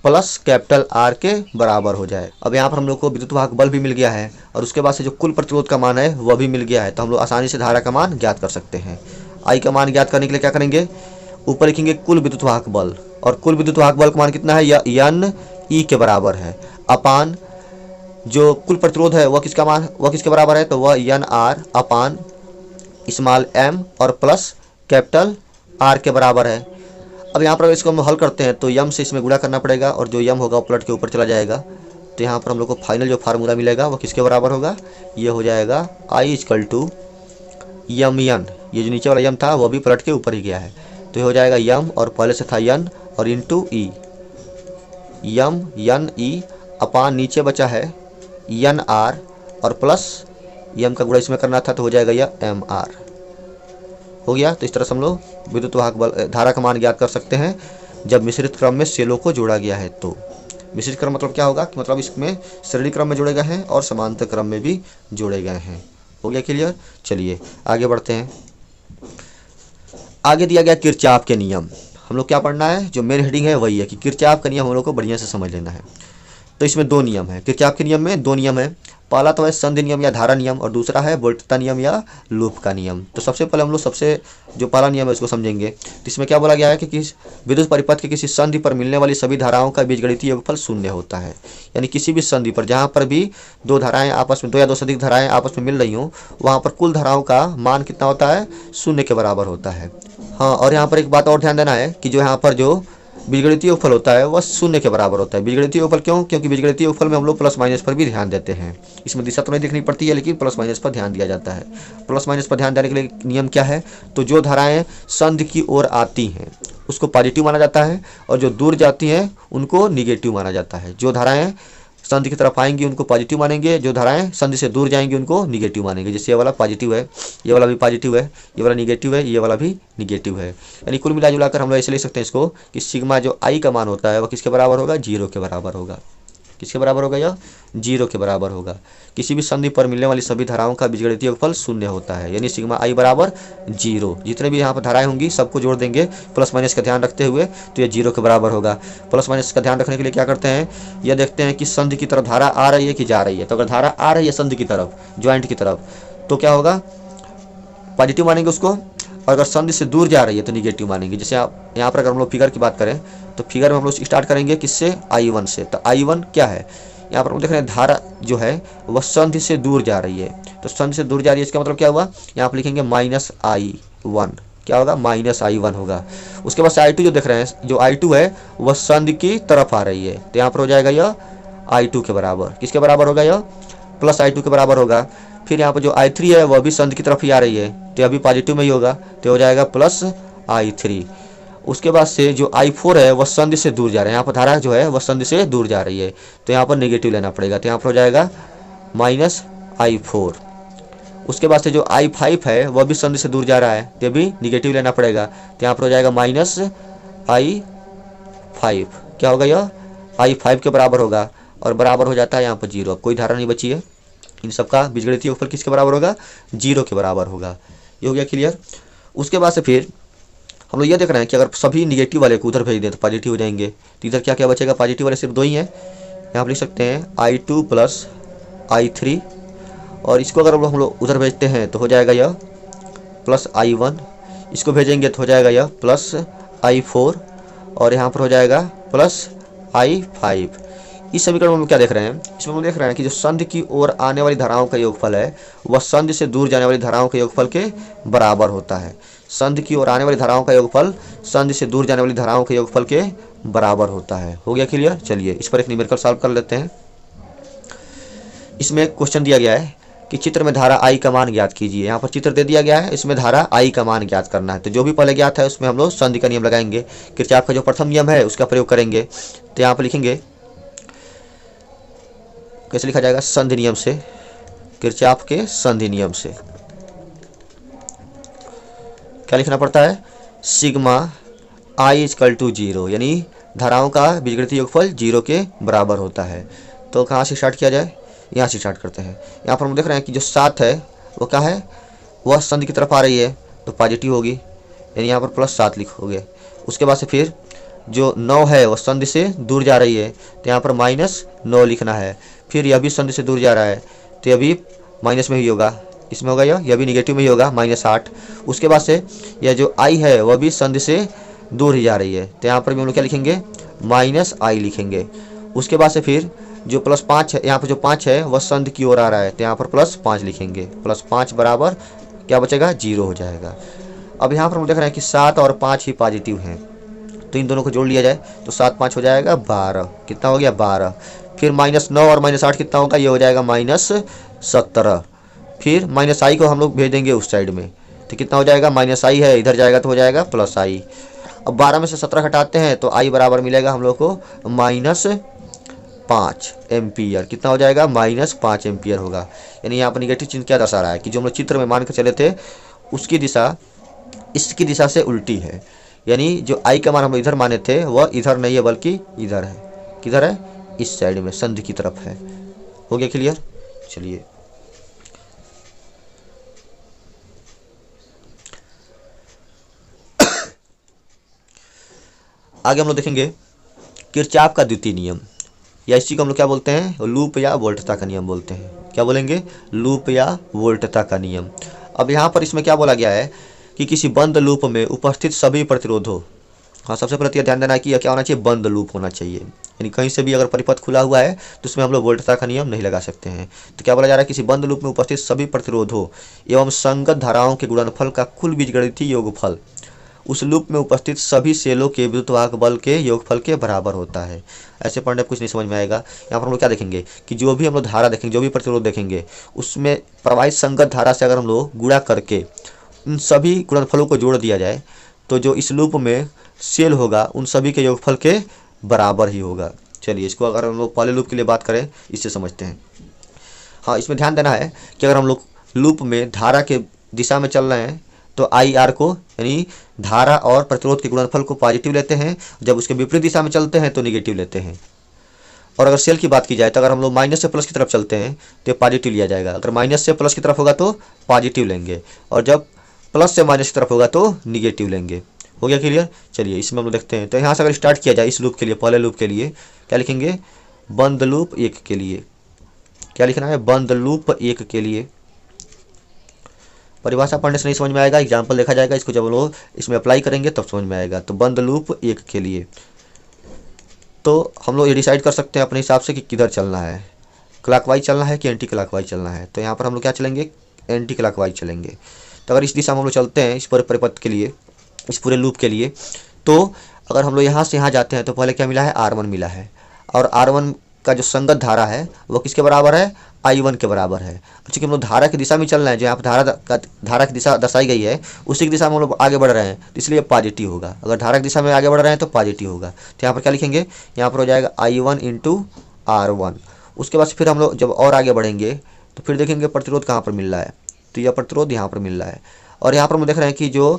प्लस कैपिटल आर के बराबर हो जाए। अब यहाँ पर हम लोग को विद्युत वाहक बल भी मिल गया है और उसके बाद से जो कुल प्रतिरोध का मान है वह भी मिल गया है, तो हम लोग आसानी से धारा का मान ज्ञात कर सकते हैं। आई का मान ज्ञात करने के लिए क्या करेंगे, ऊपर लिखेंगे कुल विद्युत वाहक बल, और कुल विद्युत वाहक बल का मान कितना है, या एन ई के बराबर है, अपान जो कुल प्रतिरोध है वह किसके बराबर है, तो वह N R upon small m और प्लस कैपिटल आर के बराबर है। अब यहाँ पर इसको हम हल करते हैं तो यम से इसमें गुणा करना पड़ेगा और जो यम होगा वो पलट के ऊपर चला जाएगा। तो यहाँ पर हम लोग को फाइनल जो फार्मूला मिलेगा वह किसके बराबर होगा, ये हो जाएगा आई इजकल टू यम एन। ये जो नीचे वाला यम था वो भी पलट के ऊपर ही गया है, तो ये हो जाएगा यम और पहले से था एन और इंटू ई, यम एन ई अपान नीचे बचा है एन आर और प्लस एम का गुणा इसमें करना था तो हो जाएगा यह एम आर हो गया। तो इस तरह से हम लोग विद्युत वाहक बल धारा का मान ज्ञात कर सकते हैं जब मिश्रित क्रम में सेलों को जोड़ा गया है। तो मिश्रित क्रम मतलब क्या होगा कि मतलब इसमें श्रेणी क्रम में जोड़े गए हैं और समांतर क्रम में भी जोड़े गए हैं। हो गया क्लियर। चलिए आगे बढ़ते हैं। आगे दिया गया किरचॉफ के नियम। हम लोग क्या पढ़ना है, जो मेन हेडिंग है वही है कि किरचॉफ का नियम हम लोग को बढ़िया से समझ लेना है। तो इसमें दो नियम है, किरचॉफ के नियम में दो नियम है। पहला तो है संधि नियम या धारा नियम और दूसरा है वोल्टता नियम या लूप का नियम। तो सबसे पहले हम लोग सबसे जो पहला नियम है उसको समझेंगे। तो इसमें क्या बोला गया है कि विद्युत परिपथ के किसी संधि पर मिलने वाली सभी धाराओं का बीजगणितीय योगफल शून्य होता है। यानी किसी भी संधि पर जहाँ पर भी दो धाराएं आपस में, दो या दो से अधिक धाराएं आपस में मिल रही हों, वहाँ पर कुल धाराओं का मान कितना होता है, शून्य के बराबर होता है। हाँ, और यहाँ पर एक बात और ध्यान देना है कि जो यहाँ पर जो बीजगणितीय योगफल होता है वह शून्य के बराबर होता है। बीजगणितीय योगफल क्यों? क्योंकि बीजगणितीय योगफल में हम लोग प्लस माइनस पर भी ध्यान देते हैं। इसमें दिशा तो नहीं देखनी पड़ती है लेकिन प्लस माइनस पर ध्यान दिया जाता है। प्लस माइनस पर ध्यान देने के लिए नियम क्या है, तो जो धाराएं संधि की ओर आती हैं उसको पॉजिटिव माना जाता है और जो दूर जाती हैं उनको निगेटिव माना जाता है। जो धाराएं संधि की तरफ आएंगी उनको पॉजिटिव मानेंगे, जो धाराएं संधि से दूर जाएंगी उनको निगेटिव मानेंगे। जैसे ये वाला पॉजिटिव है, ये वाला भी पॉजिटिव है, ये वाला निगेटिव है, ये वाला भी निगेटिव है। यानी कुल मिलाजुला कर हम लोग ऐसे लिख सकते हैं इसको कि सिग्मा जो आई का मान होता है वह किसके बराबर होगा, 0 के बराबर होगा। किसके बराबर होगा, यह 0 के बराबर होगा। किसी भी संधि पर मिलने वाली सभी धाराओं का बीजगणितीय योगफल शून्य होता है। यानी सिग्मा आई बराबर 0। जितने भी यहाँ पर धाराएं होंगी सबको जोड़ देंगे प्लस माइनस का ध्यान रखते हुए, तो ये 0 के बराबर होगा। प्लस माइनस का ध्यान रखने के लिए क्या करते हैं, यह देखते हैं कि संधि की तरफ धारा आ रही है कि जा रही है। तो अगर धारा आ रही है संधि की तरफ, ज्वाइंट की तरफ, तो क्या होगा, पॉजिटिव मानेंगे उसको, और अगर संधि से दूर जा रही है तो निगेटिव मानेंगे। जैसे आप यहाँ पर अगर हम लोग फिगर की बात करें तो फिगर में हम लोग स्टार्ट करेंगे किससे, I1 से। तो I1 क्या है, यहाँ पर हम देख रहे हैं धारा जो है वह संधि से दूर जा रही है। तो संधि से दूर जा रही है इसका मतलब क्या हुआ, यहाँ पर लिखेंगे -I1। क्या होगा, -I1 होगा। उसके बाद I2 जो देख रहे हैं, जो I2 है वह संधि की तरफ आ रही है। तो यहाँ पर हो जाएगा यह I2 के बराबर। किसके बराबर होगा, यह +I2 के बराबर होगा। फिर यहाँ पर जो I3 है वह भी संधि की तरफ ही आ रही है, तो अभी पॉजिटिव में ही होगा, तो हो जाएगा +I3। उसके बाद से जो I4 है वह संधि से दूर जा रहा है। यहाँ पर धारा जो है वह संधि से दूर जा रही है, तो यहाँ पर नेगेटिव लेना पड़ेगा। तो यहाँ पर हो जाएगा -I4। उसके बाद से जो I5 है वह भी संधि से दूर जा रहा है, तो भी निगेटिव लेना पड़ेगा। तो यहाँ पर हो जाएगा -I5। क्या होगा, यह I5 के बराबर होगा और बराबर हो जाता है यहाँ पर 0। अब कोई धारा नहीं बची है, इन सबका बीजगणितीय योगफल किसके बराबर होगा, 0 के बराबर होगा। ये हो गया क्लियर। उसके बाद से फिर हम लोग ये देख रहे हैं कि अगर सभी निगेटिव वाले को उधर भेज दें तो पॉजिटिव हो जाएंगे। तो इधर क्या क्या बचेगा, पॉजिटिव वाले सिर्फ दो ही हैं। यहाँ पर लिख सकते हैं I2 + I3, और इसको अगर हम लोग उधर भेजते हैं तो हो जाएगा यह +I1। इसको भेजेंगे तो हो जाएगा यह +I4, और यहाँ पर हो जाएगा +I5। इस समीकरण में हम क्या देख रहे हैं, इसमें हम देख रहे हैं कि जो संधि की ओर आने वाली धाराओं का योगफल है वह संधि से दूर जाने वाली धाराओं के योगफल के बराबर होता है। संधि की ओर आने वाली धाराओं का योगफल संधि से दूर जाने वाली धाराओं के योगफल के बराबर होता है। हो गया क्लियर। चलिए इस पर एक न्यूमेरिकल सॉल्व कर लेते हैं। इसमें एक क्वेश्चन दिया गया है कि चित्र में धारा I का मान ज्ञात कीजिए। यहाँ पर चित्र दे दिया गया है, इसमें धारा I का मान ज्ञात करना है। तो जो भी पहले ज्ञात है उसमें हम लोग संधि का नियम लगाएंगे, किरचॉफ का जो प्रथम नियम है उसका प्रयोग करेंगे। तो यहाँ पर लिखेंगे, कैसे लिखा जाएगा, संधि नियम से, किरचॉफ के संधि नियम से क्या लिखना पड़ता है, सिग्मा I = 0, यानी धाराओं का बीजगणितीय योगफल 0 के बराबर होता है। तो कहाँ से स्टार्ट किया जाए, यहाँ से स्टार्ट करते हैं। यहाँ पर हम देख रहे हैं कि जो 7 है वो क्या है, वह संधि की तरफ आ रही है तो पॉजिटिव होगी, यानी यहाँ पर +7 लिखोगे। उसके बाद से फिर जो 9 है वह संधि से दूर जा रही है, तो यहाँ पर -9 लिखना है। फिर यह भी संधि से दूर जा रहा है तो यह भी माइनस में ही होगा, इसमें होगा यह भी निगेटिव में ही होगा, -8। उसके बाद से यह जो I है वह भी संधि से दूर ही जा रही है, तो यहाँ पर भी हम लोग क्या लिखेंगे, -I लिखेंगे। उसके बाद से फिर जो +5 है, यहाँ पर जो 5 है वह संधि की ओर आ रहा है, तो यहाँ पर +5 लिखेंगे। +5 बराबर क्या बचेगा, 0 हो जाएगा। अब यहाँ पर हम देख रहे हैं कि 7 और 5 ही पॉजिटिव हैं, तो इन दोनों को जोड़ लिया जाए तो 7 5 हो जाएगा 12। कितना हो गया, 12। फिर -9 और -8 कितना होगा, ये हो जाएगा -17। फिर -I को हम लोग भेज देंगे उस साइड में, तो कितना हो जाएगा, -I है इधर जाएगा तो हो जाएगा +I। अब 12 में से 17 घटाते हैं तो I बराबर मिलेगा हम लोग को -5 एम्पियर। कितना हो जाएगा? -5 एम्पियर होगा। यानी यहाँ पर निगेटिव चिन्ह क्या दर्शा रहा है कि जो हम लोग चित्र में मान के चले थे उसकी दिशा इसकी दिशा से उल्टी है। यानी जो आई का मान हम लोग इधर माने थे वह इधर नहीं है बल्कि इधर है। किधर है? इस साइड में, संधि की तरफ है। हो गया क्लियर? चलिए आगे हम लोग देखेंगे किरचॉफ का द्वितीय नियम, या इसी को हम लोग क्या बोलते हैं? लूप या वोल्टता का नियम बोलते हैं। क्या बोलेंगे? लूप या वोल्टता का नियम। अब यहाँ पर इसमें क्या बोला गया है कि किसी बंद लूप में उपस्थित सभी प्रतिरोधों, हाँ सबसे पहले ध्यान देना कि यह क्या होना चाहिए? बंद लूप होना चाहिए। यानी कहीं से भी अगर परिपथ खुला हुआ है तो उसमें हम लोग वोल्टता का नियम नहीं लगा सकते हैं। तो क्या बोला जा रहा है? किसी बंद लूप में उपस्थित सभी प्रतिरोधों एवं संगत धाराओं के गुणनफल का कुल बीजगणितीय योगफल उस लूप में उपस्थित सभी सेलों के विद्युतवाहक बल के योगफल के बराबर होता है। ऐसे पढ़ने में कुछ नहीं समझ में आएगा। यहाँ पर हम लोग क्या देखेंगे कि जो भी हम लोग धारा देखेंगे, जो भी प्रतिरोध देखेंगे, उसमें प्रवाहित संगत धारा से अगर हम लोग गुणा करके उन सभी गुणनफलों को जोड़ दिया जाए तो जो इस लूप में सेल होगा उन सभी के योगफल के बराबर ही होगा। चलिए इसको अगर हम लोग पहले लूप के लिए बात करें, इससे समझते हैं। हाँ, इसमें ध्यान देना है कि अगर हम लोग लूप में धारा के दिशा में चल रहे हैं तो आई आर को, यानी धारा और प्रतिरोध के गुणनफल को पॉजिटिव लेते हैं। जब उसके विपरीत दिशा में चलते हैं तो निगेटिव लेते हैं। और अगर सेल की बात की जाए तो अगर हम लोग माइनस से प्लस की तरफ चलते हैं तो पॉजिटिव लिया जाएगा। अगर माइनस से प्लस की तरफ होगा तो पॉजिटिव लेंगे, और जब प्लस से माइनस की तरफ होगा तो निगेटिव लेंगे। हो गया क्लियर? चलिए इसमें हम लोग देखते हैं। तो यहाँ से अगर स्टार्ट किया जाए इस लूप के लिए, पहले लूप के लिए क्या लिखेंगे? बंद लूप 1 के लिए क्या लिखना है? बंद लूप 1 के लिए। परिभाषा पढ़ने से नहीं समझ में आएगा, एग्जाम्पल देखा जाएगा, इसको जब हम लोग इसमें अप्लाई करेंगे तब समझ में आएगा। तो बंद लूप 1 के लिए तो हम लोग ये डिसाइड कर सकते हैं अपने हिसाब से कि किधर चलना है, क्लॉकवाइज चलना है कि एंटी क्लॉकवाइज चलना है। तो यहाँ पर हम लोग क्या चलेंगे? एंटी क्लॉकवाइज चलेंगे। तो अगर इस दिशा में हम लोग चलते हैं इस पूरे परिपथ के लिए, इस पूरे लूप के लिए, तो अगर हम लोग यहाँ से यहाँ जाते हैं तो पहले क्या मिला है? R1 मिला है। और R1 का जो संगत धारा है वो किसके बराबर है? I1 के बराबर है। चूँकि हम लोग धारा की दिशा में चल रहे हैं, जो यहाँ पर धारा की दिशा दर्शाई गई है उसी की दिशा में हम लोग आगे बढ़ रहे हैं, तो इसलिए पॉजिटिव होगा। अगर धारा की दिशा में आगे बढ़ रहे हैं तो पॉजिटिव होगा। तो यहाँ पर क्या लिखेंगे? यहाँ पर हो जाएगा I1 × R1। उसके बाद फिर हम लोग जब और आगे बढ़ेंगे तो फिर देखेंगे प्रतिरोध कहाँ पर मिल रहा है। तो यह प्रतिरोध यहाँ पर मिल रहा है, और यहाँ पर हम देख रहे हैं कि जो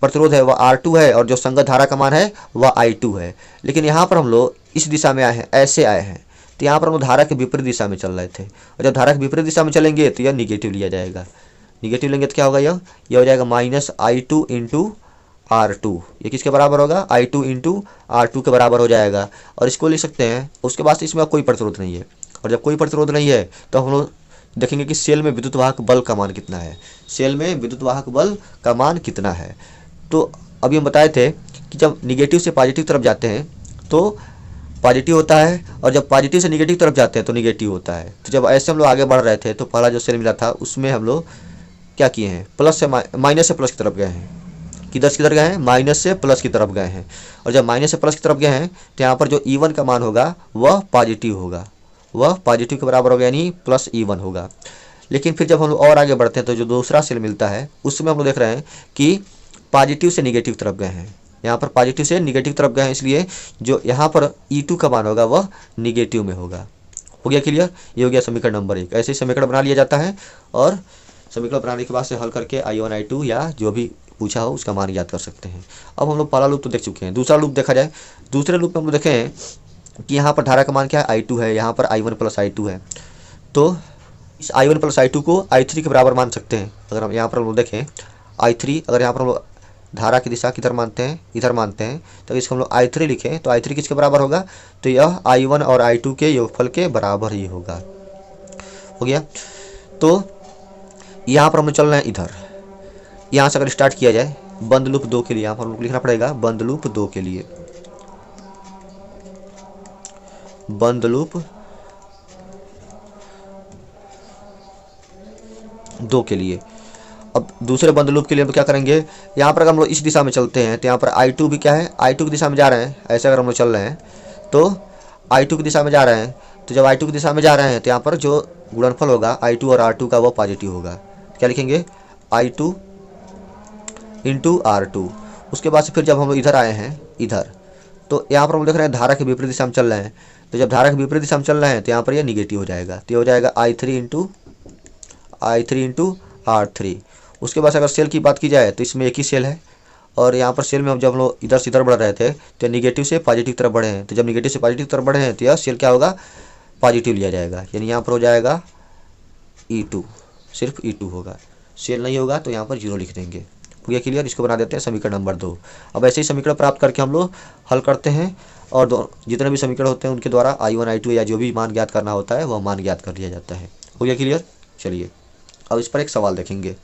प्रतिरोध है वह R2 है और जो संगत धारा का मान है वह I2 है। लेकिन यहाँ पर हम लोग इस दिशा में आए हैं, ऐसे आए हैं, तो यहाँ पर हम लोग धारा के विपरीत दिशा में चल रहे थे, और जब धारा के विपरीत दिशा में चलेंगे तो यह निगेटिव लिया जाएगा। निगेटिव लेंगे तो क्या होगा? यह हो जाएगा -I2 × R2। ये किसके बराबर होगा? I2 × R2 के बराबर हो जाएगा। और इसको लिख सकते हैं, उसके बाद इसमें कोई प्रतिरोध नहीं है, और जब कोई प्रतिरोध नहीं है तो हम लोग देखेंगे कि सेल में विद्युत वाहक बल का मान कितना है। सेल में विद्युत वाहक बल का मान कितना है? तो अभी हम बताए थे कि जब निगेटिव से पॉजिटिव तरफ जाते हैं तो पॉजिटिव होता है, और जब पॉजिटिव से निगेटिव तरफ जाते हैं तो निगेटिव होता है। तो जब ऐसे हम लोग आगे बढ़ रहे थे तो पहला जो सेल मिला था उसमें हम लोग क्या किए हैं? माइनस से प्लस की तरफ गए हैं। किधर गए हैं? माइनस से प्लस की तरफ गए हैं। और जब माइनस से प्लस की तरफ गए हैं तो यहाँ पर जो E1 का मान होगा वह पॉजिटिव होगा, वह पॉजिटिव के बराबर होगा, यानी +E1 होगा। लेकिन फिर जब हम लोग और आगे बढ़ते हैं तो जो दूसरा सेल मिलता है उसमें हम लोग देख रहे हैं कि पॉजिटिव से निगेटिव तरफ गए हैं। यहाँ पर पॉजिटिव से निगेटिव तरफ गए हैं, इसलिए जो यहाँ पर E2 का मान होगा वह निगेटिव में होगा। हो गया क्लियर? ये हो गया समीकरण नंबर 1। ऐसे ही समीकरण बना लिया जाता है, और समीकरण बनाने के बाद से हल करके I1 I2 या जो भी पूछा हो उसका मान याद कर सकते हैं। अब हम लोग पहला लूप तो देख चुके हैं। दूसरा लूप देखा जाए, दूसरे लूप में हम लोग देखें कि यहाँ पर धारा का मान क्या है? I2 है, यहाँ पर I1 + I2 है। तो इस I1 + I2 को I3 के बराबर मान सकते हैं। अगर हम यहाँ पर हम लोग देखें I3, अगर यहाँ पर हम लोग धारा की दिशा किधर मानते हैं? इधर मानते हैं, तो इसको हम लोग I3 लिखें तो I3 किसके बराबर होगा? तो यह I1 और I2 के योगफल के बराबर ही होगा। हो गया? तो यहाँ पर हम लोग चल रहे हैं इधर, यहाँ से अगर स्टार्ट किया जाए बंद लूप 2 के लिए, यहाँ पर हम लोग लिखना पड़ेगा बंद लूप 2 के लिए, बंद लूप 2 के लिए। अब दूसरे बंद लूप के लिए हम क्या करेंगे? यहाँ पर अगर हम लोग इस दिशा में चलते हैं तो यहाँ पर I2 भी क्या है? I2 की दिशा में जा रहे हैं। ऐसे अगर हम लोग चल रहे हैं तो I2 की दिशा में जा रहे हैं, तो जब I2 की दिशा में जा रहे हैं तो यहाँ पर जो गुणनफल होगा I2 और R2 का वो पॉजिटिव होगा। क्या लिखेंगे? I2 × R2। उसके बाद से फिर जब हम लोग इधर आए हैं इधर, तो यहाँ पर हम देख रहे हैं धारा के विपरीत दिशा में चल रहे हैं, तो जब धारा के विपरीत दिशा में चल रहे हैं तो यहाँ पर ये निगेटिव हो जाएगा, तो ये हो जाएगा I3 इंटू R3। उसके बाद अगर सेल की बात की जाए तो इसमें एक ही सेल है, और यहाँ पर सेल में हम जब हम लोग इधर से इधर बढ़ रहे थे तो निगेटिव से पॉजिटिव तरफ बढ़े हैं, तो जब निगेटिव से पॉजिटिव तरफ बढ़े हैं तो यह सेल क्या होगा, पॉजिटिव लिया जाएगा, यानी यहाँ पर हो जाएगा E2, सिर्फ E2 होगा, सेल नहीं होगा तो यहाँ पर 0 लिख देंगे। हो गया क्लियर। इसको बना देते हैं समीकरण नंबर 2। अब ऐसे ही समीकरण प्राप्त करके हम लोग हल करते हैं, और जितने भी समीकरण होते हैं उनके द्वारा I1 I2 या जो भी मान ज्ञात करना होता है वह मान ज्ञात कर लिया जाता है। हो गया क्लियर। चलिए अब इस पर एक सवाल देखेंगे।